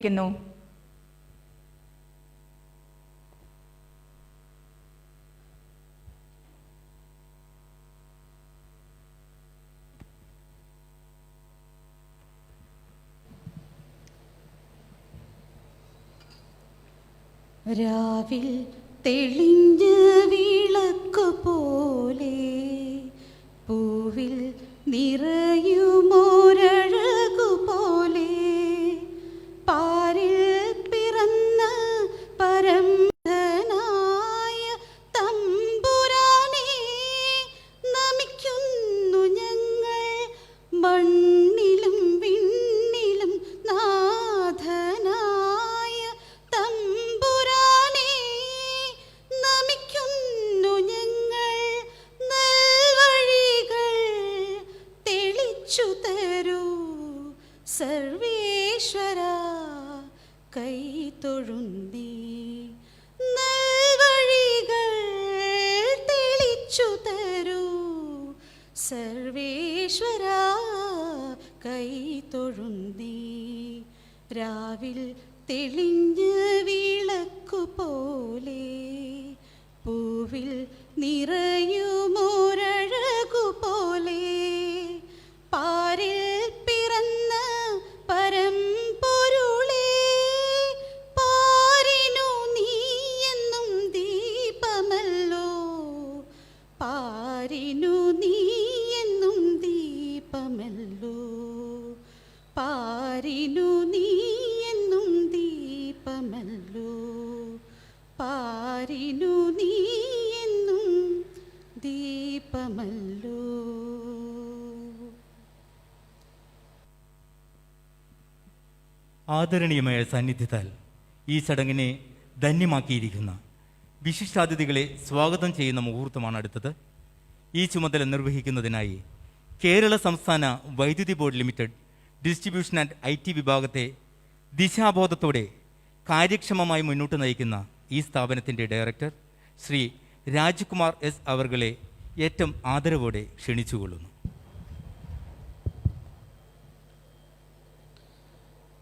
ക്കുന്നു. രാവിൽ തെളിഞ്ഞ വിളക്കു പോലെ പൂവിൽ നിറയുമോരഴകു പോലെ പാരിൽ പിറന്ന പരമനായ തമ്പുരാനെ നമിക്കുന്നു ഞങ്ങൾ. മണ്ണിലും വിണ്ണിലും നാഥനായ തമ്പുരാനെ നമിക്കുന്നു ഞങ്ങൾ. നൽവഴികൾ തെളിച്ചു തരൂ സർവേശ്വര, കൈ തൊഴുന്നേ. നൽവഴികൾ തെളിച്ചു തരൂ സർവേശ്വര, കൈ തൊഴുന്നേ. രാവിൽ തെളിഞ്ഞ വിളക്കു പോലെ പൂവിൽ നിറയുമോരഴകു പോലെ പാരിൽ പിറന്ന പരമ്പൊരുളേ, പാരിനു നീയെന്നും ദീപമല്ലോ. പാരിനു നീയെന്നും ദീപമല്ലോ. പാരിനു നീയെന്നും ദീപമല്ലോ. പാരിനു നീയെന്നും ദീപമല്ലോ. ആദരണീയമായ സാന്നിധ്യത്താൽ ഈ ചടങ്ങിനെ ധന്യമാക്കിയിരിക്കുന്ന വിശിഷ്ടാതിഥികളെ സ്വാഗതം ചെയ്യുന്ന മുഹൂർത്തമാണ് അടുത്തത്. ഈ ചുമതല നിർവഹിക്കുന്നതിനായി കേരള സംസ്ഥാന വൈദ്യുതി board limited distribution and IT വിഭാഗത്തെ ദിശാബോധത്തോടെ കാര്യക്ഷമമായി മുന്നോട്ട് നയിക്കുന്ന ഈ സ്ഥാപനത്തിൻ്റെ ഡയറക്ടർ ശ്രീ രാജ്കുമാർ S അവർകളെ ഏറ്റവും ആദരവോടെ ക്ഷണിച്ചുകൊള്ളുന്നു.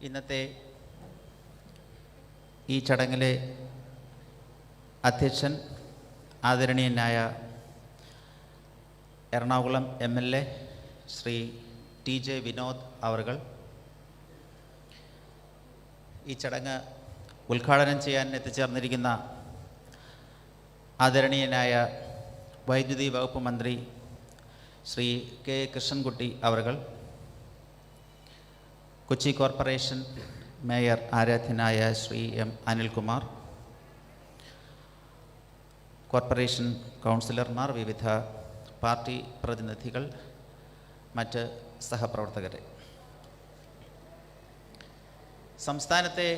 ഇന്നത്തെ ഈ ചടങ്ങിലെ അധ്യക്ഷൻ ആദരണീയനായ എറണാകുളം MLA ശ്രീ TJ വിനോദ് അവർകൾ, ഈ ചടങ്ങ് ഉദ്ഘാടനം ചെയ്യാൻ എത്തിച്ചേർന്നിരിക്കുന്ന ആദരണീയനായ വൈദ്യുതി വകുപ്പ് മന്ത്രി ശ്രീ K കൃഷ്ണൻകുട്ടി അവർകൾ, കൊച്ചി കോർപ്പറേഷൻ മേയർ ആരാധ്യനായ ശ്രീ M അനിൽകുമാർ, കോർപ്പറേഷൻ കൗൺസിലർമാർ, വിവിധ പാർട്ടി പ്രതിനിധികൾ, മറ്റ് സഹപ്രവർത്തകരെ, സംസ്ഥാനത്തെ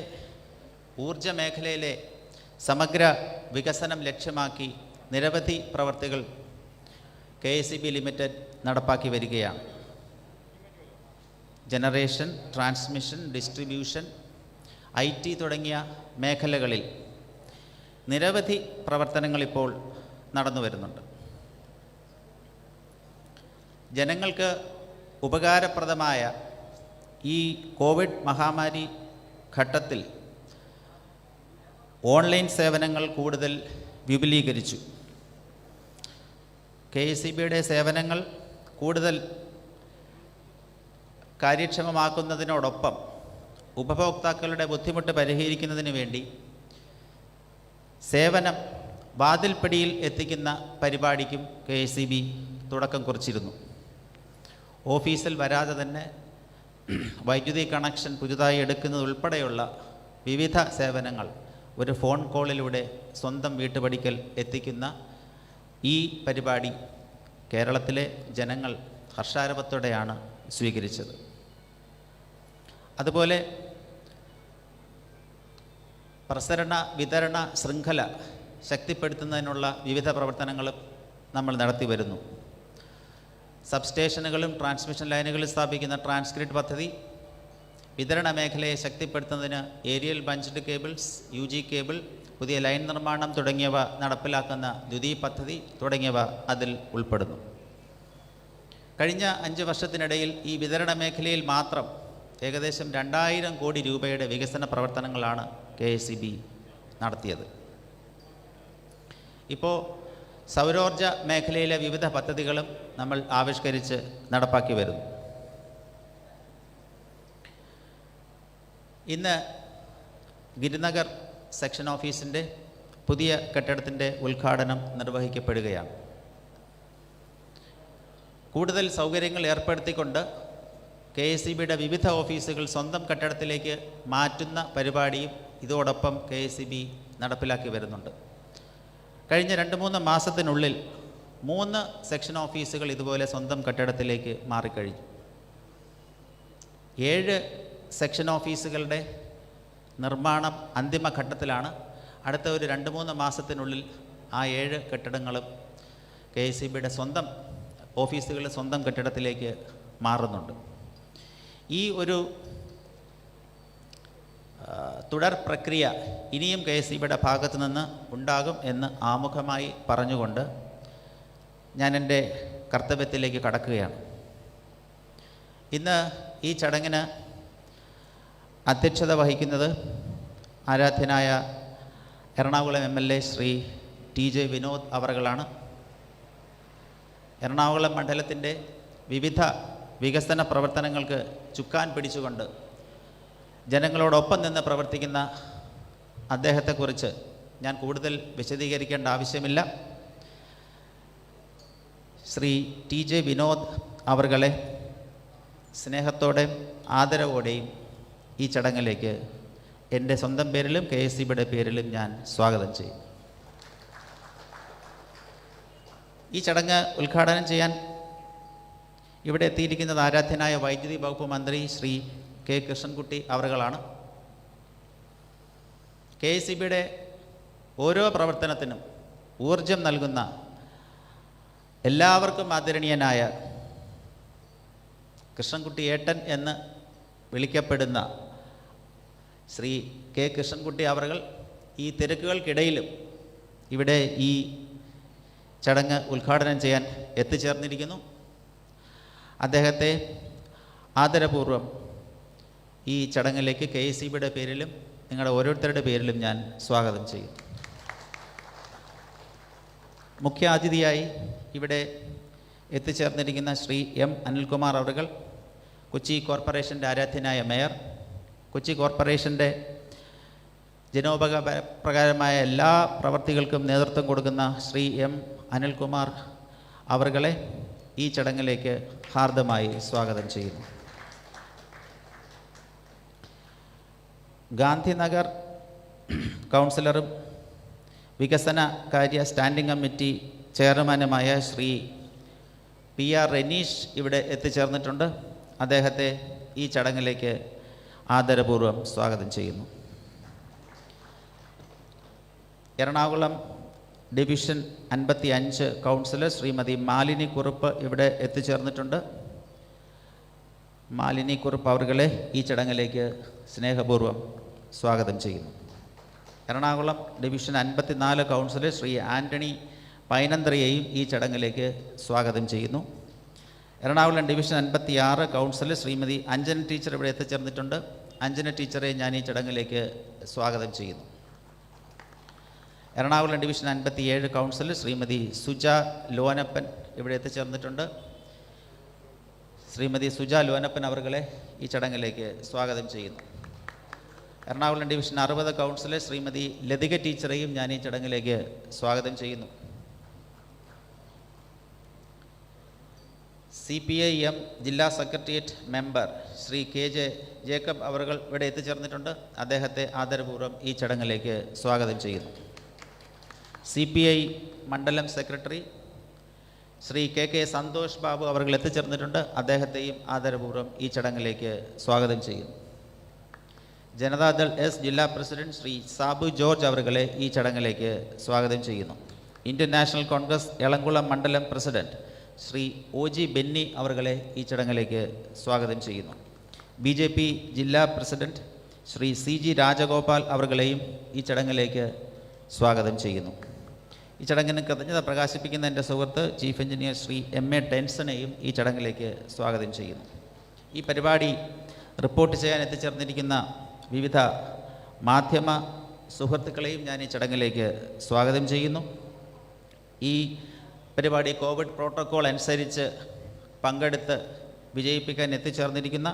ഊർജ മേഖലയിലെ സമഗ്ര വികസനം ലക്ഷ്യമാക്കി നിരവധി പ്രവർത്തികൾ KSEB ലിമിറ്റഡ് നടപ്പാക്കി വരികയാണ്. ജനറേഷൻ, ട്രാൻസ്മിഷൻ, ഡിസ്ട്രിബ്യൂഷൻ, IT തുടങ്ങിയ മേഖലകളിൽ നിരവധി പ്രവർത്തനങ്ങൾ ഇപ്പോൾ നടന്നു വരുന്നുണ്ട്. ജനങ്ങൾക്ക് ഉപകാരപ്രദമായ ഈ കോവിഡ് മഹാമാരി ഘട്ടത്തിൽ ഓൺലൈൻ സേവനങ്ങൾ കൂടുതൽ വിപുലീകരിച്ചു. KSEBയുടെ സേവനങ്ങൾ കൂടുതൽ കാര്യക്ഷമമാക്കുന്നതിനോടൊപ്പം ഉപഭോക്താക്കളുടെ ബുദ്ധിമുട്ട് പരിഹരിക്കുന്നതിന് വേണ്ടി സേവനം വാതിൽപ്പടിയിൽ എത്തിക്കുന്ന പരിപാടിക്കും KSEB തുടക്കം കുറിച്ചിരുന്നു. ഓഫീസിൽ വരാതെ തന്നെ വൈദ്യുതി കണക്ഷൻ പുതുതായി എടുക്കുന്നതുൾപ്പെടെയുള്ള വിവിധ സേവനങ്ങൾ ഒരു ഫോൺ കോളിലൂടെ സ്വന്തം വീട്ടുപടിക്കൽ എത്തിക്കുന്ന ഈ പരിപാടി കേരളത്തിലെ ജനങ്ങൾ ഹർഷാരവത്തോടെയാണ് സ്വീകരിച്ചത്. അതുപോലെ പ്രസരണ വിതരണ ശൃംഖല ശക്തിപ്പെടുത്തുന്നതിനുള്ള വിവിധ പ്രവർത്തനങ്ങളും നമ്മൾ നടത്തി വരുന്നു. സബ്സ്റ്റേഷനുകളും ട്രാൻസ്മിഷൻ ലൈനുകളിൽ സ്ഥാപിക്കുന്ന ട്രാൻസ്ഗ്രിഡ് പദ്ധതി, വിതരണ മേഖലയെ ശക്തിപ്പെടുത്തുന്നതിന് ഏരിയൽ ബഞ്ച്ഡ് കേബിൾസ്, UG കേബിൾ, പുതിയ ലൈൻ നിർമ്മാണം തുടങ്ങിയവ നടപ്പിലാക്കുന്ന ദ്വിതീയ പദ്ധതി തുടങ്ങിയവ അതിൽ ഉൾപ്പെടുന്നു. കഴിഞ്ഞ 5 വർഷത്തിനിടയിൽ ഈ വിതരണ മേഖലയിൽ മാത്രം ഏകദേശം 2000 കോടി രൂപയുടെ വികസന പ്രവർത്തനങ്ങളാണ് KSEB നടത്തിയത്. ഇപ്പോൾ സൗരോർജ മേഖലയിലെ വിവിധ പദ്ധതികളും നമ്മൾ ആവിഷ്കരിച്ച് നടപ്പാക്കി വരുന്നു. ഇന്ന് ഗിരിനഗർ സെക്ഷൻ ഓഫീസിൻ്റെ പുതിയ കെട്ടിടത്തിൻ്റെ ഉദ്ഘാടനം നിർവഹിക്കപ്പെടുകയാണ്. കൂടുതൽ സൗകര്യങ്ങൾ ഏർപ്പെടുത്തിക്കൊണ്ട് KSEBയുടെ വിവിധ ഓഫീസുകൾ സ്വന്തം കെട്ടിടത്തിലേക്ക് മാറ്റുന്ന പരിപാടിയും ഇതോടൊപ്പം KSEB നടപ്പിലാക്കി വരുന്നുണ്ട്. കഴിഞ്ഞ 2-3 മാസത്തിനുള്ളിൽ 3 സെക്ഷൻ ഓഫീസുകൾ ഇതുപോലെ സ്വന്തം കെട്ടിടത്തിലേക്ക് മാറിക്കഴിഞ്ഞു. 7 സെക്ഷൻ ഓഫീസുകളുടെ നിർമ്മാണം അന്തിമഘട്ടത്തിലാണ്. അടുത്ത ഒരു 2-3 മാസത്തിനുള്ളിൽ ആ 7 കെട്ടിടങ്ങളും KSEBയുടെ സ്വന്തം ഓഫീസുകളുടെ സ്വന്തം കെട്ടിടത്തിലേക്ക് മാറുന്നുണ്ട്. ഈ ഒരു തുടർ പ്രക്രിയ ഇനിയും KSEBയുടെ ഭാഗത്തു നിന്ന് ഉണ്ടാകും എന്ന് ആമുഖമായി പറഞ്ഞുകൊണ്ട് ഞാൻ എൻ്റെ കർത്തവ്യത്തിലേക്ക് കടക്കുകയാണ്. ഇന്ന് ഈ ചടങ്ങിന് അധ്യക്ഷത വഹിക്കുന്നത് ആരാധ്യനായ എറണാകുളം MLA ശ്രീ TJ വിനോദ് അവറുകളാണ്. എറണാകുളം മണ്ഡലത്തിൻ്റെ വിവിധ വികസന പ്രവർത്തനങ്ങൾക്ക് ചുക്കാൻ പിടിച്ചുകൊണ്ട് ജനങ്ങളോടൊപ്പം നിന്ന് പ്രവർത്തിക്കുന്ന അദ്ദേഹത്തെക്കുറിച്ച് ഞാൻ കൂടുതൽ വിശദീകരിക്കേണ്ട ആവശ്യമില്ല. ശ്രീ TJ വിനോദ് അവറുകളെ സ്നേഹത്തോടെയും ആദരവോടെയും ഈ ചടങ്ങിലേക്ക് എൻ്റെ സ്വന്തം പേരിലും KSEBയുടെ പേരിലും ഞാൻ സ്വാഗതം ചെയ്യും. ഈ ചടങ്ങ് ഉദ്ഘാടനം ചെയ്യാൻ ഇവിടെ എത്തിയിരിക്കുന്നത് ആരാധ്യനായ വൈദ്യുതി വകുപ്പ് മന്ത്രി ശ്രീ K കൃഷ്ണൻകുട്ടി അവറുകളാണ്. KSEBയുടെ ഓരോ പ്രവർത്തനത്തിനും ഊർജം നൽകുന്ന എല്ലാവർക്കും ആദരണീയനായ കൃഷ്ണൻകുട്ടി ഏട്ടൻ എന്ന് വിളിക്കപ്പെടുന്ന ശ്രീ K കൃഷ്ണൻകുട്ടി അവറുകൾ ഈ തിരക്കുകൾക്കിടയിലും ഇവിടെ ഈ ചടങ്ങ് ഉദ്ഘാടനം ചെയ്യാൻ എത്തിച്ചേർന്നിരിക്കുന്നു. അദ്ദേഹത്തെ ആദരപൂർവ്വം ഈ ചടങ്ങിലേക്ക് KSEBയുടെ പേരിലും നിങ്ങളുടെ ഓരോരുത്തരുടെ പേരിലും ഞാൻ സ്വാഗതം ചെയ്യും. മുഖ്യാതിഥിയായി ഇവിടെ എത്തിച്ചേർന്നിരിക്കുന്ന ശ്രീ M അനിൽകുമാർ അവറുകൾ, കൊച്ചി കോർപ്പറേഷൻ്റെ ആരാധ്യനായ മേയർ, കൊച്ചി കോർപ്പറേഷൻ്റെ ജനോപകാരപ്രകാരമായ എല്ലാ പ്രവർത്തികൾക്കും നേതൃത്വം കൊടുക്കുന്ന ശ്രീ M അനിൽകുമാർ അവറുകളെ ഈ ചടങ്ങിലേക്ക് ഹാർദമായി സ്വാഗതം ചെയ്യുന്നു. ഗാന്ധിനഗർ കൗൺസിലറും വികസന കാര്യ സ്റ്റാൻഡിംഗ് കമ്മിറ്റി ചെയർമാനുമായ ശ്രീ PR റെനീഷ് ഇവിടെ എത്തിച്ചേർന്നിട്ടുണ്ട്. അദ്ദേഹത്തെ ഈ ചടങ്ങിലേക്ക് ആദരപൂർവ്വം സ്വാഗതം ചെയ്യുന്നു. എറണാകുളം ഡിവിഷൻ 55 കൗൺസിലർ ശ്രീമതി മാലിനി കുറുപ്പ് ഇവിടെ എത്തിച്ചേർന്നിട്ടുണ്ട്. മാലിനി കുറുപ്പ് അവറുകളെ ഈ ചടങ്ങിലേക്ക് സ്നേഹപൂർവ്വം സ്വാഗതം ചെയ്യുന്നു. എറണാകുളം ഡിവിഷൻ 54 കൗൺസിലർ ശ്രീ ആൻ്റണി പൈനന്ത്രയെയും ഈ ചടങ്ങിലേക്ക് സ്വാഗതം ചെയ്യുന്നു. Ernakulam division 56 councillor Shrimati Anjana teacher ഇവിടെ എത്തിച്ചേർന്നിട്ടുണ്ട്. അഞ്ജന ടീച്ചറെ ഞാൻ ഈ ചടങ്ങിലേക്ക് സ്വാഗതം ചെയ്യുന്നു. എറണാകുളം ഡിവിഷൻ 57 കൗൺസിലർ ശ്രീമതി സുജ ലോനപ്പൻ ഇവിടെ എത്തിച്ചേർന്നിട്ടുണ്ട്. ശ്രീമതി സുജ ലോനപ്പൻ അവറുകളെ ഈ ചടങ്ങിലേക്ക് സ്വാഗതം ചെയ്യുന്നു. എറണാകുളം ഡിവിഷൻ 60 കൗൺസിലർ ശ്രീമതി ലതിക ടീച്ചറെയും ഞാൻ ഈ ചടങ്ങിലേക്ക് സ്വാഗതം ചെയ്യുന്നു. CPIM ജില്ലാ secretariat member Shri KJ Jacob അവറുകൾ ഇവിടെ എത്തിച്ചേർന്നിട്ടുണ്ട്. അദ്ദേഹത്തെ ആദരപൂർവ്വം ഈ ചടങ്ങിലേക്ക് സ്വാഗതം ചെയ്യുന്നു. CPI മണ്ഡലം സെക്രട്ടറി ശ്രീ KK സന്തോഷ് ബാബു അവറുകൾ എത്തിച്ചേർന്നിട്ടുണ്ട്. അദ്ദേഹത്തെയും ആദരപൂർവ്വം ഈ ചടങ്ങിലേക്ക് സ്വാഗതം ചെയ്യുന്നു. ജനതാദൾ S ജില്ലാ പ്രസിഡന്റ് ശ്രീ സാബു ജോർജ് അവറുകളെ ഈ ചടങ്ങിലേക്ക് സ്വാഗതം ചെയ്യുന്നു. ഇന്ത്യൻ നാഷണൽ കോൺഗ്രസ് എളംകുളം മണ്ഡലം പ്രസിഡന്റ് ശ്രീ OG ബെന്നി അവറുകളെ ഈ ചടങ്ങിലേക്ക് സ്വാഗതം ചെയ്യുന്നു. BJP ജില്ലാ പ്രസിഡന്റ് ശ്രീ CG രാജഗോപാൽ അവറുകളെയും ഈ ചടങ്ങിലേക്ക് സ്വാഗതം ചെയ്യുന്നു. ഈ ചടങ്ങിന് കൃതജ്ഞത പ്രകാശിപ്പിക്കുന്ന എൻ്റെ സുഹൃത്ത് ചീഫ് എഞ്ചിനീയർ ശ്രീ MA ടെൻസനെയും ഈ ചടങ്ങിലേക്ക് സ്വാഗതം ചെയ്യുന്നു. ഈ പരിപാടി റിപ്പോർട്ട് ചെയ്യാൻ എത്തിച്ചേർന്നിരിക്കുന്ന വിവിധ മാധ്യമ സുഹൃത്തുക്കളെയും ഞാൻ ഈ ചടങ്ങിലേക്ക് സ്വാഗതം ചെയ്യുന്നു. ഈ പരിപാടി കോവിഡ് പ്രോട്ടോക്കോൾ അനുസരിച്ച് പങ്കെടുത്ത് വിജയിപ്പിക്കാൻ എത്തിച്ചേർന്നിരിക്കുന്ന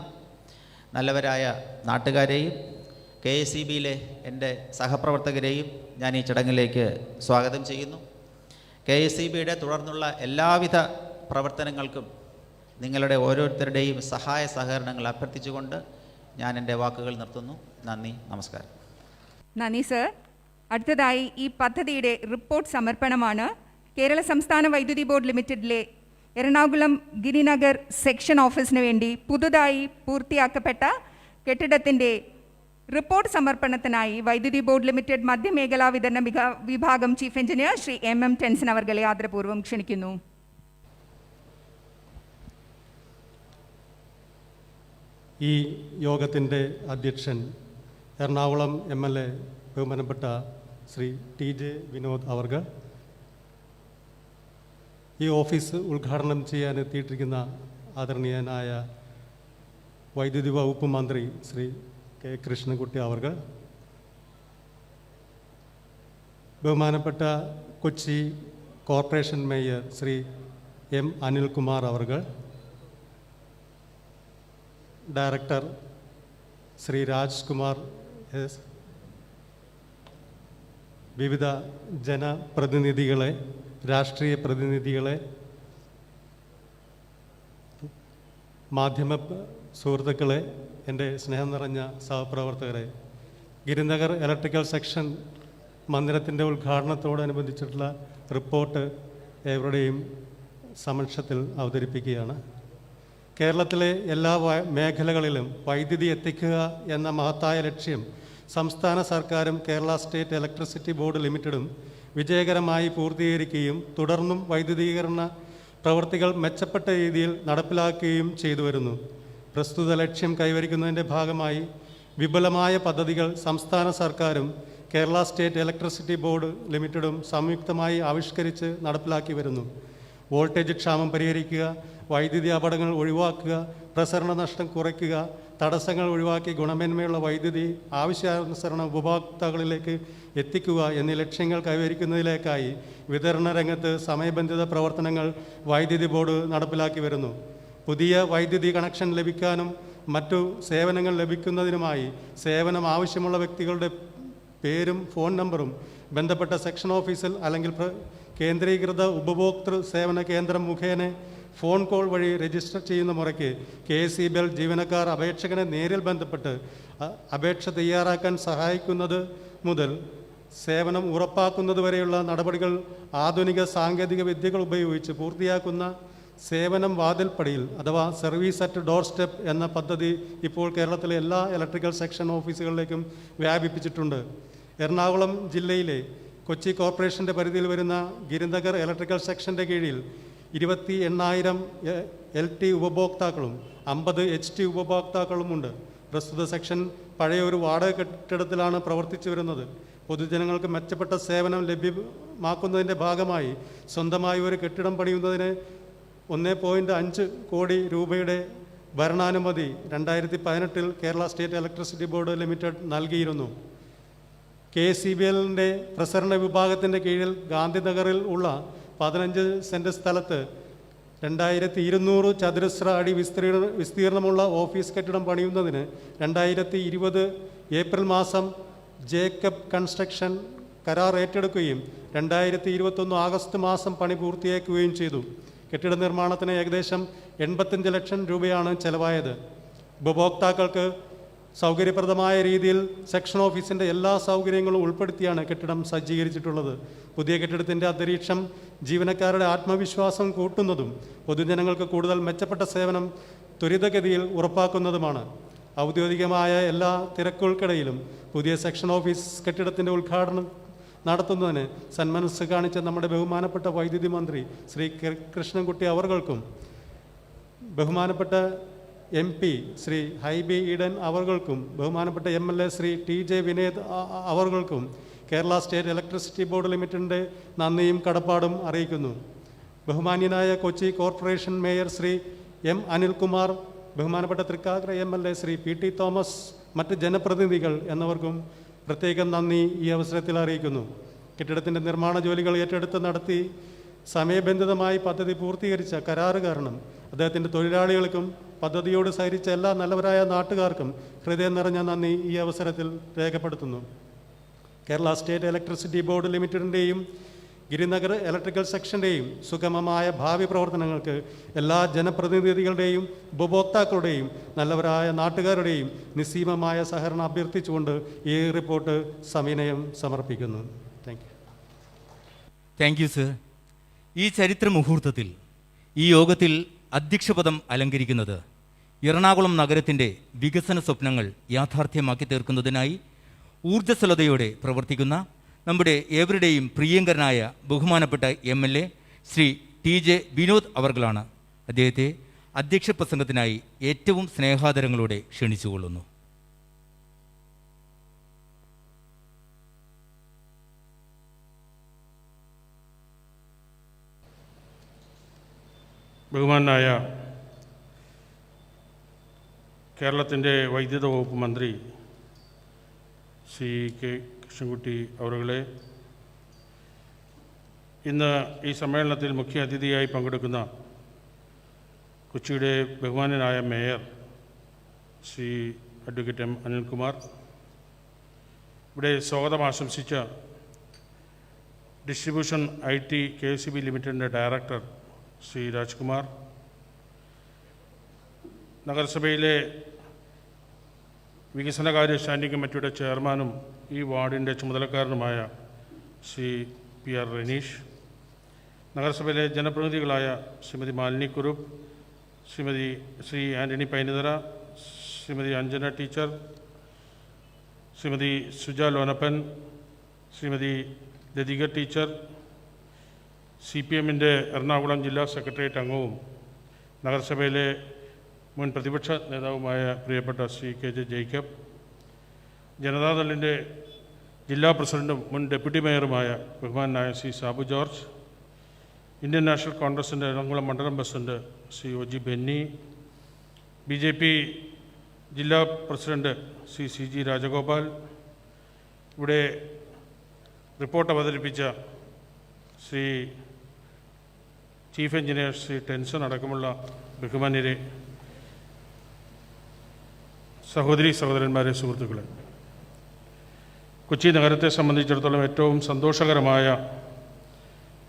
നല്ലവരായ നാട്ടുകാരെയും KSEBയിലെ എൻ്റെ സഹപ്രവർത്തകരെയും ഞാൻ ഈ ചടങ്ങിലേക്ക് സ്വാഗതം ചെയ്യുന്നു. KSEBയുടെ തുടർന്നുള്ള എല്ലാവിധ പ്രവർത്തനങ്ങൾക്കും നിങ്ങളുടെ ഓരോരുത്തരുടെയും സഹായ സഹകരണങ്ങൾ അഭ്യർത്ഥിച്ചുകൊണ്ട് ഞാൻ എൻ്റെ വാക്കുകൾ നിർത്തുന്നു. നന്ദി, നമസ്കാരം. നന്ദി സർ. അടുത്തതായി ഈ പദ്ധതിയുടെ റിപ്പോർട്ട് സമർപ്പണമാണ്. കേരള സംസ്ഥാന വൈദ്യുതി ബോർഡ് ലിമിറ്റഡിലെ എറണാകുളം ഗിരിനഗർ സെക്ഷൻ ഓഫീസിന് വേണ്ടി പുതുതായി പൂർത്തിയാക്കപ്പെട്ട കെട്ടിടത്തിൻ്റെ റിപ്പോർട്ട് സമർപ്പണത്തിനായി വൈദ്യുതി ബോർഡ് ലിമിറ്റഡ് മധ്യമേഖലാ വിതരണ വിഭാഗം chief engineer Shri MM Tenson അവർകളെ ആദരപൂർവ്വം ക്ഷണിക്കുന്നു. ഈ യോഗത്തിൻ്റെ അധ്യക്ഷൻ എറണാകുളം MLA ബഹുമാനപ്പെട്ട ശ്രീ TJ വിനോദ് അവർകൾ, ഈ ഓഫീസ് ഉദ്ഘാടനം ചെയ്യാൻ എത്തിയിട്ടിരിക്കുന്ന ആദരണീയനായ വൈദ്യുതി വകുപ്പ് മന്ത്രി ശ്രീ K. കൃഷ്ണൻകുട്ടി അവർകൾ, ബഹുമാനപ്പെട്ട Kochi corporation mayor Shri M. Anilkumar അവർകൾ, ഡയറക്ടർ ശ്രീ രാജ്കുമാർ S, വിവിധ ജനപ്രതിനിധികളെ, രാഷ്ട്രീയ പ്രതിനിധികളെ, മാധ്യമ സുഹൃത്തുക്കളെ, എൻ്റെ സ്നേഹം നിറഞ്ഞ സഹപ്രവർത്തകരെ, ഗിരിനഗർ ഇലക്ട്രിക്കൽ സെക്ഷൻ മന്ദിരത്തിൻ്റെ ഉദ്ഘാടനത്തോടനുബന്ധിച്ചിട്ടുള്ള റിപ്പോർട്ട് ഏവരുടെയും സമക്ഷത്തിൽ അവതരിപ്പിക്കുകയാണ്. കേരളത്തിലെ എല്ലാ മേഖലകളിലും വൈദ്യുതി എത്തിക്കുക എന്ന മഹത്തായ ലക്ഷ്യം സംസ്ഥാന സർക്കാരും കേരള സ്റ്റേറ്റ് ഇലക്ട്രിസിറ്റി ബോർഡ് ലിമിറ്റഡും വിജയകരമായി പൂർത്തീകരിക്കുകയും തുടർന്നും വൈദ്യുതീകരണ പ്രവൃത്തികൾ മെച്ചപ്പെട്ട രീതിയിൽ നടപ്പിലാക്കുകയും ചെയ്തു വരുന്നു. പ്രസ്തുത ലക്ഷ്യം കൈവരിക്കുന്നതിൻ്റെ ഭാഗമായി വിപുലമായ പദ്ധതികൾ സംസ്ഥാന സർക്കാരും കേരള സ്റ്റേറ്റ് ഇലക്ട്രിസിറ്റി ബോർഡ് ലിമിറ്റഡും സംയുക്തമായി ആവിഷ്കരിച്ച് നടപ്പിലാക്കി വരുന്നു. വോൾട്ടേജ് ക്ഷാമം പരിഹരിക്കുക, വൈദ്യുതി അപകടങ്ങൾ ഒഴിവാക്കുക, പ്രസരണ നഷ്ടം കുറയ്ക്കുക, തടസ്സങ്ങൾ ഒഴിവാക്കി ഗുണമേന്മയുള്ള വൈദ്യുതി ആവശ്യാനുസരണം ഉപഭോക്താക്കളിലേക്ക് എത്തിക്കുക എന്നീ ലക്ഷ്യങ്ങൾ കൈവരിക്കുന്നതിലേക്കായി വിതരണ രംഗത്ത് സമയബന്ധിത പ്രവർത്തനങ്ങൾ വൈദ്യുതി ബോർഡ് നടപ്പിലാക്കി വരുന്നു. പുതിയ വൈദ്യുതി കണക്ഷൻ ലഭിക്കാനും മറ്റു സേവനങ്ങൾ ലഭിക്കുന്നതിനുമായി സേവനം ആവശ്യമുള്ള വ്യക്തികളുടെ പേരും ഫോൺ നമ്പറും ബന്ധപ്പെട്ട സെക്ഷൻ ഓഫീസിൽ അല്ലെങ്കിൽ കേന്ദ്രീകൃത ഉപഭോക്തൃ സേവന കേന്ദ്രം മുഖേന ഫോൺ കോൾ വഴി രജിസ്റ്റർ ചെയ്യുന്ന മുറയ്ക്ക് KSEBL ജീവനക്കാർ അപേക്ഷകനെ നേരിൽ ബന്ധപ്പെട്ട് അപേക്ഷ തയ്യാറാക്കാൻ സഹായിക്കുന്നത് മുതൽ സേവനം ഉറപ്പാക്കുന്നത് വരെയുള്ള നടപടികൾ ആധുനിക സാങ്കേതിക വിദ്യകൾ ഉപയോഗിച്ച് പൂർത്തിയാക്കുന്ന സേവനം വാതിൽപ്പടിയിൽ അഥവാ സർവീസ് അറ്റ് ഡോർ സ്റ്റെപ്പ് എന്ന പദ്ധതി ഇപ്പോൾ കേരളത്തിലെ എല്ലാ ഇലക്ട്രിക്കൽ സെക്ഷൻ ഓഫീസുകളിലേക്കും വ്യാപിപ്പിച്ചിട്ടുണ്ട്. എറണാകുളം ജില്ലയിലെ കൊച്ചി കോർപ്പറേഷൻ്റെ പരിധിയിൽ വരുന്ന ഗിരിനഗർ ഇലക്ട്രിക്കൽ സെക്ഷൻ്റെ കീഴിൽ 28,000 LT ഉപഭോക്താക്കളും 50 HT ഉപഭോക്താക്കളുമുണ്ട്. പ്രസ്തുത സെക്ഷൻ പഴയ ഒരു വാടക കെട്ടിടത്തിലാണ് പ്രവർത്തിച്ചു വരുന്നത്. പൊതുജനങ്ങൾക്ക് മെച്ചപ്പെട്ട സേവനം ലഭ്യമാക്കുന്നതിൻ്റെ ഭാഗമായി സ്വന്തമായി ഒരു കെട്ടിടം പണിയുന്നതിന് 1.5 കോടി രൂപയുടെ ഭരണാനുമതി 2018 Kerala state electricity board limited നൽകിയിരുന്നു. KSEBLൻ്റെ പ്രസരണ വിഭാഗത്തിൻ്റെ കീഴിൽ ഗാന്ധിനഗറിൽ ഉള്ള 15 സെൻറ് സ്ഥലത്ത് 2200 ചതുരശ്ര അടി വിസ്തീർണമുള്ള ഓഫീസ് കെട്ടിടം പണിയുന്നതിന് 2020 ഏപ്രിൽ മാസം ജേക്കബ് കൺസ്ട്രക്ഷൻ കരാർ ഏറ്റെടുക്കുകയും 2021 ആഗസ്റ്റ് മാസം പണി പൂർത്തിയാക്കുകയും ചെയ്തു. കെട്ടിട നിർമ്മാണത്തിന് ഏകദേശം 85 ലക്ഷം രൂപയാണ് ചെലവായത്. ഉപഭോക്താക്കൾക്ക് സൗകര്യപ്രദമായ രീതിയിൽ സെക്ഷൻ ഓഫീസിൻ്റെ എല്ലാ സൗകര്യങ്ങളും ഉൾപ്പെടുത്തിയാണ് കെട്ടിടം സജ്ജീകരിച്ചിട്ടുള്ളത്. പുതിയ കെട്ടിടത്തിൻ്റെ അന്തരീക്ഷം ജീവനക്കാരുടെ ആത്മവിശ്വാസം കൂട്ടുന്നതും പൊതുജനങ്ങൾക്ക് കൂടുതൽ മെച്ചപ്പെട്ട സേവനം ത്വരിതഗതിയിൽ ഉറപ്പാക്കുന്നതുമാണ്. ഔദ്യോഗികമായ എല്ലാ തിരക്കുകൾക്കിടയിലും പുതിയ സെക്ഷൻ ഓഫീസ് കെട്ടിടത്തിൻ്റെ ഉദ്ഘാടനം നടത്തുന്നതിന് സന്മനസ് കാണിച്ച നമ്മുടെ ബഹുമാനപ്പെട്ട വൈദ്യുതി മന്ത്രി ശ്രീ കൃഷ്ണൻകുട്ടി അവർകൾക്കും ബഹുമാനപ്പെട്ട MP ശ്രീ ഹൈബി ഈഡൻ അവർകൾക്കും ബഹുമാനപ്പെട്ട MLA ശ്രീ TJ വിനോദ് അവർകൾക്കും കേരള സ്റ്റേറ്റ് ഇലക്ട്രിസിറ്റി ബോർഡ് ലിമിറ്റഡിൻ്റെ നന്ദിയും കടപ്പാടും അറിയിക്കുന്നു. ബഹുമാന്യനായ Kochi corporation mayor Shri M. Anilkumar ബഹുമാനപ്പെട്ട Thrikkakara MLA Shri PT Thomas, മറ്റ് ജനപ്രതിനിധികൾ എന്നിവർക്കും പ്രത്യേകം നന്ദി ഈ അവസരത്തിൽ അറിയിക്കുന്നു. കെട്ടിടത്തിൻ്റെ നിർമ്മാണ ജോലികൾ ഏറ്റെടുത്ത് നടത്തി സമയബന്ധിതമായി പദ്ധതി പൂർത്തീകരിച്ച കരാറുകാരനും അദ്ദേഹത്തിൻ്റെ തൊഴിലാളികൾക്കും പദ്ധതിയോട് സഹകരിച്ച എല്ലാ നല്ലവരായ നാട്ടുകാർക്കും ഹൃദയം നിറഞ്ഞ നന്ദി ഈ അവസരത്തിൽ രേഖപ്പെടുത്തുന്നു. കേരള സ്റ്റേറ്റ് ഇലക്ട്രിസിറ്റി ബോർഡ് ലിമിറ്റഡിൻ്റെയും ഗിരിനഗർ ഇലക്ട്രിക്കൽ സെക്ഷൻ്റെയും സുഗമമായ ഭാവി പ്രവർത്തനങ്ങൾക്ക് എല്ലാ ജനപ്രതിനിധികളുടെയും ഉപഭോക്താക്കളുടെയും നല്ലവരായ നാട്ടുകാരുടെയും നിസ്സീമമായ സഹകരണം അഭ്യർത്ഥിച്ചുകൊണ്ട് ഈ റിപ്പോർട്ട് സവിനയം സമർപ്പിക്കുന്നു. Thank you sir. ഈ ചരിത്ര മുഹൂർത്തത്തിൽ ഈ യോഗത്തിൽ അധ്യക്ഷപദം അലങ്കരിക്കുന്നത് എറണാകുളം നഗരത്തിൻ്റെ വികസന സ്വപ്നങ്ങൾ യാഥാർത്ഥ്യമാക്കി തീർക്കുന്നതിനായി ഊർജ്ജസ്വലതയോടെ പ്രവർത്തിക്കുന്ന നമ്മുടെ ഏവരുടെയും പ്രിയങ്കരനായ ബഹുമാനപ്പെട്ട MLA ശ്രീ TJ വിനോദ് അവർകളാണ്. അദ്ദേഹത്തെ അധ്യക്ഷ പ്രസംഗത്തിനായി ഏറ്റവും സ്നേഹാദരങ്ങളോടെ ക്ഷണിച്ചുകൊള്ളുന്നു. ബഹുമാനായ കേരളത്തിൻ്റെ വൈദ്യുത വകുപ്പ് മന്ത്രി ശ്രീ K. കൃഷ്ണൻകുട്ടി അവരുകളെ, ഇന്ന് ഈ സമ്മേളനത്തിൽ മുഖ്യ അതിഥിയായി പങ്കെടുക്കുന്ന കൊച്ചിയുടെ ബഹുമാനനായ mayor Shri advocate M. Anilkumar, ഇവിടെ സ്വാഗതം ആശംസിച്ച ഡിസ്ട്രിബ്യൂഷൻ IT KSEB ലിമിറ്റഡിൻ്റെ ഡയറക്ടർ ശ്രീ രാജ്കുമാർ, നഗരസഭയിലെ വികസനകാര്യ സ്റ്റാൻഡിംഗ് കമ്മിറ്റിയുടെ ചെയർമാനും ഈ വാർഡിൻ്റെ ചുമതലക്കാരനുമായ ശ്രീ PR റനീഷ്, നഗരസഭയിലെ ജനപ്രതിനിധികളായ ശ്രീമതി മാലിനി കുറുപ്പ്, ശ്രീ ആൻ്റണി പൈനിതറ, ശ്രീമതി അഞ്ജന ടീച്ചർ, ശ്രീമതി സുജ ലോനപ്പൻ, ശ്രീമതി ലതിക ടീച്ചർ, CPMൻ്റെ എറണാകുളം ജില്ലാ സെക്രട്ടേറിയറ്റ് അംഗവും നഗരസഭയിലെ മുൻ പ്രതിപക്ഷ നേതാവുമായ പ്രിയപ്പെട്ട ശ്രീ KJ ജേക്കബ്, ജനതാദളിൻ്റെ ജില്ലാ പ്രസിഡന്റും മുൻ ഡെപ്യൂട്ടി മേയറുമായ ബഹുമാനായ Shri Sabu George, Indian national കോൺഗ്രസിൻ്റെ എറണാകുളം മണ്ഡലം president Shri OG Benny, BJP ജില്ലാ പ്രസിഡന്റ് ശ്രീ CG രാജഗോപാൽ, ഇവിടെ റിപ്പോർട്ട് അവതരിപ്പിച്ച ശ്രീ ചീഫ് എഞ്ചിനീയർ ശ്രീ ടെൻസൺ അടക്കമുള്ള ബഹുമാന്യരെ, സഹോദരി സഹോദരന്മാരെ, സുഹൃത്തുക്കളെ, കൊച്ചി നഗരത്തെ സംബന്ധിച്ചിടത്തോളം ഏറ്റവും സന്തോഷകരമായ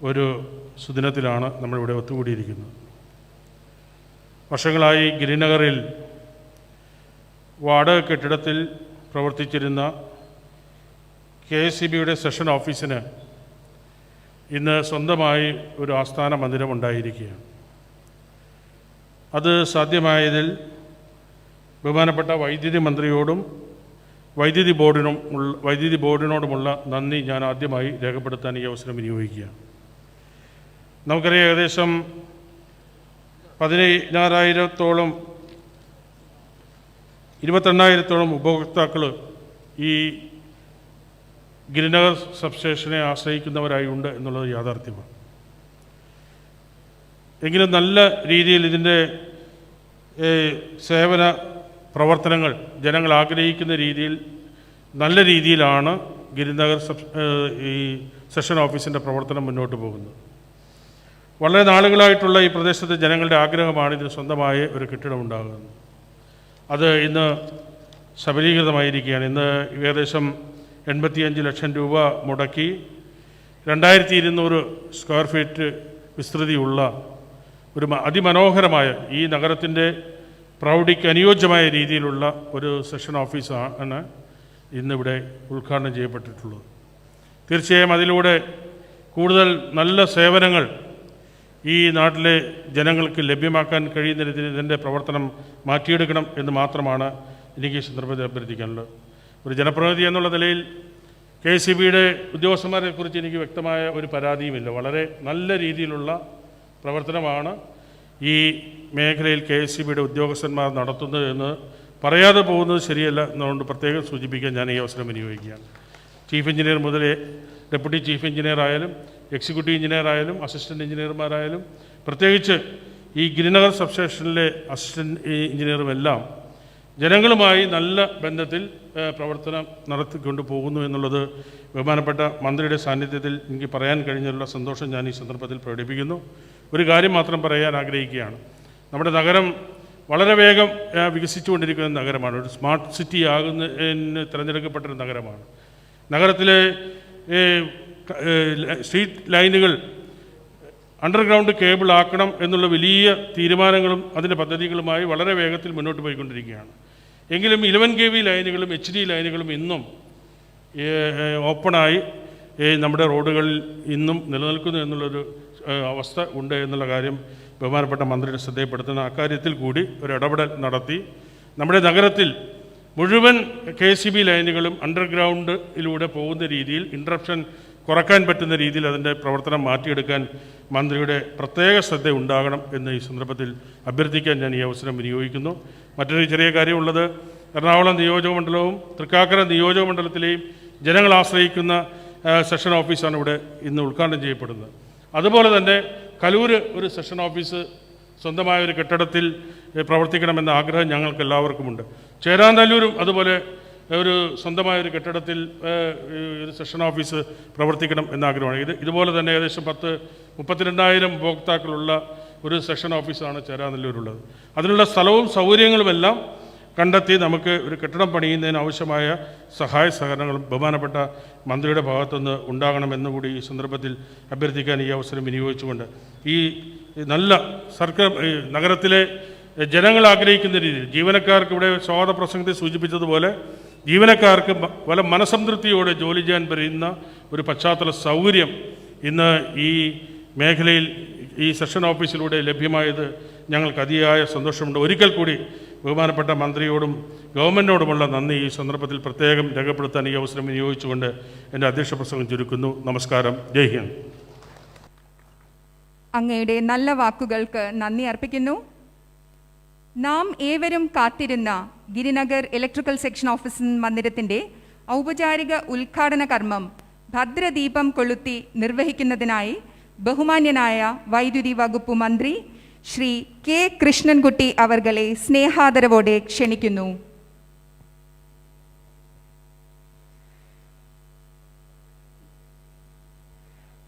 ഒരു സുദിനത്തിലാണ് നമ്മളിവിടെ ഒത്തുകൂടിയിരിക്കുന്നത്. വർഷങ്ങളായി ഗിരിനഗറിൽ വാടക കെട്ടിടത്തിൽ പ്രവർത്തിച്ചിരുന്ന KSEBയുടെ സെഷൻ ഓഫീസിന് ഇന്ന് സ്വന്തമായി ഒരു ആസ്ഥാന മന്ദിരം ഉണ്ടായിരിക്കുകയാണ്. അത് സാധ്യമായതിൽ ബഹുമാനപ്പെട്ട വൈദ്യുതി മന്ത്രിയോടും വൈദ്യുതി ബോർഡിനോടുമുള്ള നന്ദി ഞാൻ ആദ്യമായി രേഖപ്പെടുത്താൻ ഈ അവസരം വിനിയോഗിക്കുകയാണ്. നമുക്കറിയാം, ഏകദേശം 16,000-ഓളം 22,000-ഓളം ഉപഭോക്താക്കൾ ഈ ഗിരിനഗർ സബ്സ്റ്റേഷനെ ആശ്രയിക്കുന്നവരായി ഉണ്ട് എന്നുള്ളത് യാഥാർത്ഥ്യമാണ്. എങ്കിലും നല്ല രീതിയിൽ ഇതിൻ്റെ സേവന പ്രവർത്തനങ്ങൾ ജനങ്ങൾ ആഗ്രഹിക്കുന്ന രീതിയിൽ നല്ല രീതിയിലാണ് ഗിരിനഗർ ഈ സെഷൻ ഓഫീസിൻ്റെ പ്രവർത്തനം മുന്നോട്ട് പോകുന്നത്. വളരെ നാളുകളായിട്ടുള്ള ഈ പ്രദേശത്തെ ജനങ്ങളുടെ ആഗ്രഹമാണ് ഇതിന് സ്വന്തമായ ഒരു കെട്ടിടം ഉണ്ടാകുന്നത്. അത് ഇന്ന് സബലീകൃതമായിരിക്കുകയാണ്. ഇന്ന് ഏകദേശം 85 ലക്ഷം രൂപ മുടക്കി 2200 സ്ക്വയർ ഫീറ്റ് വിസ്തൃതിയുള്ള ഒരു അതിമനോഹരമായ ഈ നഗരത്തിൻ്റെ പ്രൗഢിക്ക് അനുയോജ്യമായ രീതിയിലുള്ള ഒരു സെഷൻ ഓഫീസാണ് ഇന്നിവിടെ ഉദ്ഘാടനം ചെയ്യപ്പെട്ടിട്ടുള്ളത്. തീർച്ചയായും അതിലൂടെ കൂടുതൽ നല്ല സേവനങ്ങൾ ഈ നാട്ടിലെ ജനങ്ങൾക്ക് ലഭ്യമാക്കാൻ കഴിയുന്ന രീതിയിൽ ഇതിൻ്റെ പ്രവർത്തനം മാറ്റിയെടുക്കണം എന്ന് മാത്രമാണ് എനിക്ക് ഈ സന്ദർഭത്തിൽ അഭ്യർത്ഥിക്കാനുള്ളത്. ഒരു ജനപ്രതിനിധി എന്നുള്ള നിലയിൽ KSEBയുടെ ഉദ്യോഗസ്ഥന്മാരെ കുറിച്ച് എനിക്ക് വ്യക്തമായ ഒരു പരാതിയുമില്ല. വളരെ നല്ല രീതിയിലുള്ള പ്രവർത്തനമാണ് ഈ മേഖലയിൽ KSEBയുടെ ഉദ്യോഗസ്ഥന്മാർ നടത്തുന്നത് എന്ന് പറയാതെ പോകുന്നത് ശരിയല്ല എന്നുകൊണ്ട് പ്രത്യേകം സൂചിപ്പിക്കാൻ ഞാൻ ഈ അവസരം വിനിയോഗിക്കുകയാണ്. ചീഫ് എഞ്ചിനീയർ മുതൽ ഡെപ്യൂട്ടി ചീഫ് എഞ്ചിനീയർ ആയാലും എക്സിക്യൂട്ടീവ് എഞ്ചിനീയർ ആയാലും അസിസ്റ്റൻറ്റ് എഞ്ചിനീയർമാരായാലും പ്രത്യേകിച്ച് ഈ ഗിരിനഗർ സബ്സ്റ്റേഷനിലെ അസിസ്റ്റൻറ്റ് എഞ്ചിനീയറും എല്ലാം ജനങ്ങളുമായി നല്ല ബന്ധത്തിൽ പ്രവർത്തനം നടത്തിക്കൊണ്ട് പോകുന്നു എന്നുള്ളത് ബഹുമാനപ്പെട്ട മന്ത്രിയുടെ സാന്നിധ്യത്തിൽ എനിക്ക് പറയാൻ കഴിഞ്ഞതിലുള്ള സന്തോഷം ഞാൻ ഈ സന്ദർഭത്തിൽ പ്രകടിപ്പിക്കുന്നു. ഒരു കാര്യം മാത്രം പറയാൻ ആഗ്രഹിക്കുകയാണ്. നമ്മുടെ നഗരം വളരെ വേഗം വികസിച്ചുകൊണ്ടിരിക്കുന്ന നഗരമാണ്. ഒരു സ്മാർട്ട് സിറ്റി ആകുന്നതിന് തിരഞ്ഞെടുക്കപ്പെട്ടൊരു നഗരമാണ്. നഗരത്തിലെ സ്ട്രീറ്റ് ലൈനുകൾ അണ്ടർഗ്രൗണ്ട് കേബിൾ ആക്കണം എന്നുള്ള വലിയ തീരുമാനങ്ങളും അതിൻ്റെ പദ്ധതികളുമായി വളരെ വേഗത്തിൽ മുന്നോട്ട് പോയിക്കൊണ്ടിരിക്കുകയാണ്. എങ്കിലും 11 kV ലൈനുകളും HD ലൈനുകളും ഇന്നും ഓപ്പണായി നമ്മുടെ റോഡുകളിൽ ഇന്നും നിലനിൽക്കുന്നു എന്നുള്ളൊരു അവസ്ഥ ഉണ്ട് എന്നുള്ള കാര്യം ബഹുമാനപ്പെട്ട മന്ത്രിയുടെ ശ്രദ്ധയിൽപ്പെടുത്തുന്ന അക്കാര്യത്തിൽ കൂടി ഒരു ഇടപെടൽ നടത്തി നമ്മുടെ നഗരത്തിൽ മുഴുവൻ KCB ലൈനുകളും അണ്ടർഗ്രൗണ്ടിലൂടെ പോകുന്ന രീതിയിൽ ഇൻട്രപ്ഷൻ കുറക്കാൻ പറ്റുന്ന രീതിയിൽ അതിൻ്റെ പ്രവർത്തനം മാറ്റിയെടുക്കാൻ മന്ത്രിയുടെ പ്രത്യേക ശ്രദ്ധ ഉണ്ടാകണം എന്ന് ഈ സന്ദർഭത്തിൽ അഭ്യർത്ഥിക്കാൻ ഞാൻ ഈ അവസരം വിനിയോഗിക്കുന്നു. മറ്റൊരു ചെറിയ കാര്യമുള്ളത്, എറണാകുളം നിയോജകമണ്ഡലവും തൃക്കാക്കര നിയോജകമണ്ഡലത്തിലെയും ജനങ്ങൾ ആശ്രയിക്കുന്ന സെഷൻ ഓഫീസാണ് ഇവിടെ ഇന്ന് ഉദ്ഘാടനം ചെയ്യപ്പെടുന്നത്. അതുപോലെ തന്നെ കലൂര് ഒരു സെഷൻ ഓഫീസ് സ്വന്തമായ ഒരു കെട്ടിടത്തിൽ പ്രവർത്തിക്കണമെന്ന ആഗ്രഹം ഞങ്ങൾക്ക് എല്ലാവർക്കുമുണ്ട്. ചേരാനല്ലൂരും അതുപോലെ ഒരു സ്വന്തമായ ഒരു കെട്ടിടത്തിൽ ഒരു സെഷൻ ഓഫീസ് പ്രവർത്തിക്കണം എന്ന ആഗ്രഹമാണ്. ഇതുപോലെ തന്നെ ഏകദേശം 32,000 ഉപഭോക്താക്കളുള്ള ഒരു സെഷൻ ഓഫീസാണ് ചേരാനല്ലൂരുള്ളത്. അതിനുള്ള സ്ഥലവും സൗകര്യങ്ങളുമെല്ലാം കണ്ടെത്തി നമുക്ക് ഒരു കെട്ടിടം പണിയുന്നതിന് ആവശ്യമായ സഹായ സഹകരണങ്ങളും ബഹുമാനപ്പെട്ട മന്ത്രിയുടെ ഭാഗത്തുനിന്ന് ഉണ്ടാകണമെന്നുകൂടി ഈ സന്ദർഭത്തിൽ അഭ്യർത്ഥിക്കാൻ ഈ അവസരം വിനിയോഗിച്ചുകൊണ്ട് ഈ നല്ല സർക്കാർ നഗരത്തിലെ ജനങ്ങൾ ആഗ്രഹിക്കുന്ന രീതിയിൽ ജീവനക്കാർക്ക് ഇവിടെ സ്വാഗത പ്രസംഗത്തിൽ സൂചിപ്പിച്ചതുപോലെ ജീവനക്കാർക്ക് വല്ല മനസംതൃപ്തിയോടെ ജോലി ചെയ്യാൻ കഴിയുന്ന ഒരു പശ്ചാത്തല സൗകര്യം ഇന്ന് ഈ മേഖലയിൽ ഈ സെഷൻ ഓഫീസിലൂടെ ലഭ്യമായത് ഞങ്ങൾക്ക് അതിയായ സന്തോഷമുണ്ട്. ഒരിക്കൽ കൂടി ബഹുമാനപ്പെട്ട മന്ത്രിയോടും ഗവൺമെൻറ്റിനോടുമുള്ള നന്ദി ഈ സന്ദർഭത്തിൽ പ്രത്യേകം രേഖപ്പെടുത്താൻ ഈ അവസരം വിനിയോഗിച്ചുകൊണ്ട് എൻ്റെ അധ്യക്ഷ പ്രസംഗം ചുരുക്കുന്നു. നമസ്കാരം. ജയ് ഹിന്ദ്. അങ്ങയുടെ നല്ല വാക്കുകൾക്ക് നന്ദി അർപ്പിക്കുന്നു. നാം ഏവരും കാത്തിരുന്ന ഗിരിനഗർ ഇലക്ട്രിക്കൽ സെക്ഷൻ ഓഫീസ് മന്ദിരത്തിൻ്റെ ഔപചാരിക ഉദ്ഘാടന കർമ്മം ഭദ്രദീപം കൊളുത്തി നിർവഹിക്കുന്നതിനായി ബഹുമാന്യനായ വൈദ്യുതി വകുപ്പ് മന്ത്രി ശ്രീ കെ കൃഷ്ണൻകുട്ടി അവർകളെ സ്നേഹാദരവോടെ ക്ഷണിക്കുന്നു.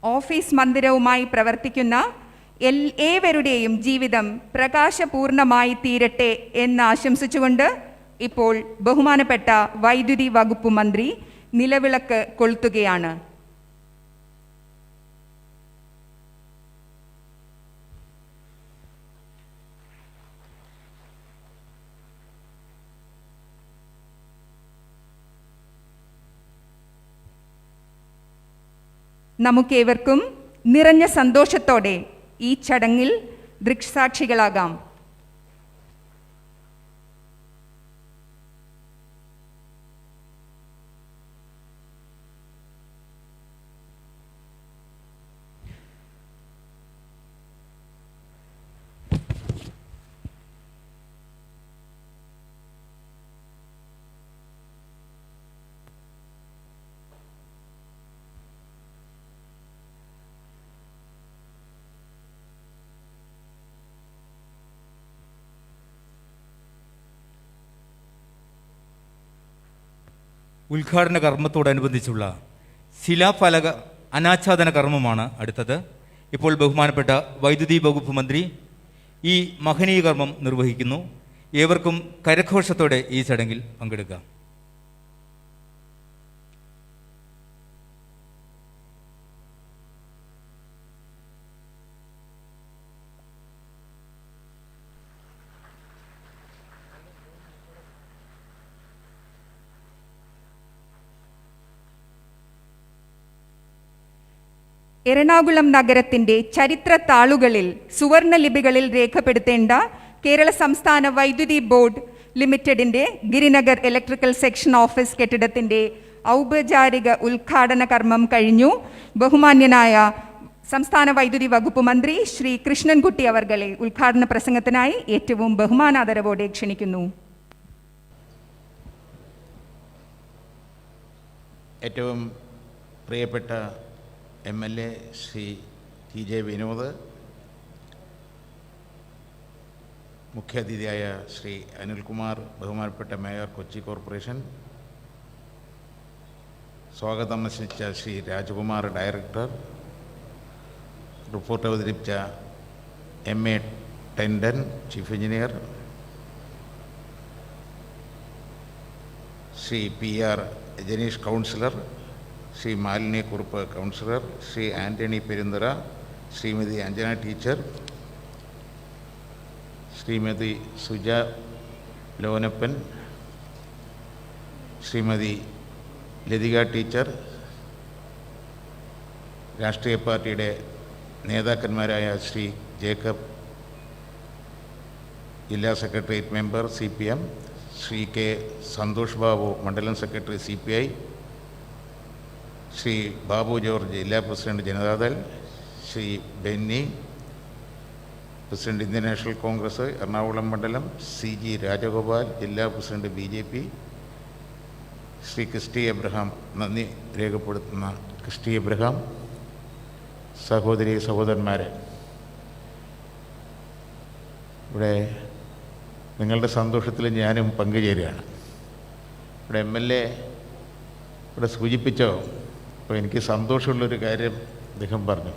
ഓഫീസ് മന്ദിരവുമായി പ്രവർത്തിക്കുന്ന ഏവരുടെയും ജീവിതം പ്രകാശപൂർണമായി തീരട്ടെ എന്ന് ആശംസിച്ചുകൊണ്ട് ഇപ്പോൾ ബഹുമാനപ്പെട്ട വൈദ്യുതി വകുപ്പ് മന്ത്രി നിലവിളക്ക് കൊളുത്തുകയാണ്. നമുക്കേവർക്കും നിറഞ്ഞ സന്തോഷത്തോടെ ഈ ചടങ്ങിൽ ദൃക്സാക്ഷികളാകാം. ഉദ്ഘാടന കർമ്മത്തോടനുബന്ധിച്ചുള്ള ശിലാഫലക അനാച്ഛാദന കർമ്മമാണ് അടുത്തത്. ഇപ്പോൾ ബഹുമാനപ്പെട്ട വൈദ്യുതി വകുപ്പ് മന്ത്രി ഈ മഹനീയ കർമ്മം നിർവഹിക്കുന്നു. ഏവർക്കും കരഘോഷത്തോടെ ഈ ചടങ്ങിൽ പങ്കെടുക്കാം. എറണാകുളം നഗരത്തിൻ്റെ ചരിത്ര താളുകളിൽ സുവർണ ലിപികളിൽ രേഖപ്പെടുത്തേണ്ട കേരള സംസ്ഥാന വൈദ്യുതി ബോർഡ് ലിമിറ്റഡിൻ്റെ ഗിരിനഗർ ഇലക്ട്രിക്കൽ സെക്ഷൻ ഓഫീസ് കെട്ടിടത്തിൻ്റെ ഔപചാരിക ഉദ്ഘാടന കർമ്മം കഴിഞ്ഞു. ബഹുമാന്യനായ സംസ്ഥാന വൈദ്യുതി വകുപ്പ് മന്ത്രി ശ്രീ കൃഷ്ണൻകുട്ടി അവർകളെ ഉദ്ഘാടന പ്രസംഗത്തിനായി ഏറ്റവും ബഹുമാനാദരവോടെ ക്ഷണിക്കുന്നു. ഏറ്റവും പ്രിയപ്പെട്ട MLA ശ്രീ TJ വിനോദ്, മുഖ്യാതിഥിയായ ശ്രീ അനിൽകുമാർ, ബഹുമാനപ്പെട്ട മേയർ കൊച്ചി കോർപ്പറേഷൻ, സ്വാഗതം നശിച്ച ശ്രീ രാജകുമാർ ഡയറക്ടർ, റിപ്പോർട്ട് അവതരിപ്പിച്ച MA Tendan chief engineer, Shri PR Janeesh councillor, Shri Malini Kurup councillor, Shri Antony Perunthara, Shrimati Anjana teacher, Shrimati Suja Lonappan, Shrimati Lathika teacher, രാഷ്ട്രീയ പാർട്ടിയുടെ നേതാക്കന്മാരായ ശ്രീ ജേക്കബ്, ജില്ലാ secretariat member CPM, Shri K Santhosh Babu, മണ്ഡലം secretary CPI, Shri Babu George, ജില്ലാ president Janata Dal, Shri Benny, president Indian National Congress Ernakulam മണ്ഡലം, CG രാജഗോപാൽ, ജില്ലാ president BJP, Shri Christy Abraham, നന്ദി രേഖപ്പെടുത്തുന്ന ക്രിസ്റ്റി എബ്രഹാം, സഹോദരി സഹോദരന്മാരെ, ഇവിടെ നിങ്ങളുടെ സന്തോഷത്തിൽ ഞാനും പങ്കുചേരുകയാണ്. ഇവിടെ MLA ഇവിടെ സൂചിപ്പിച്ചോ, അപ്പോൾ എനിക്ക് സന്തോഷമുള്ളൊരു കാര്യം അദ്ദേഹം പറഞ്ഞു.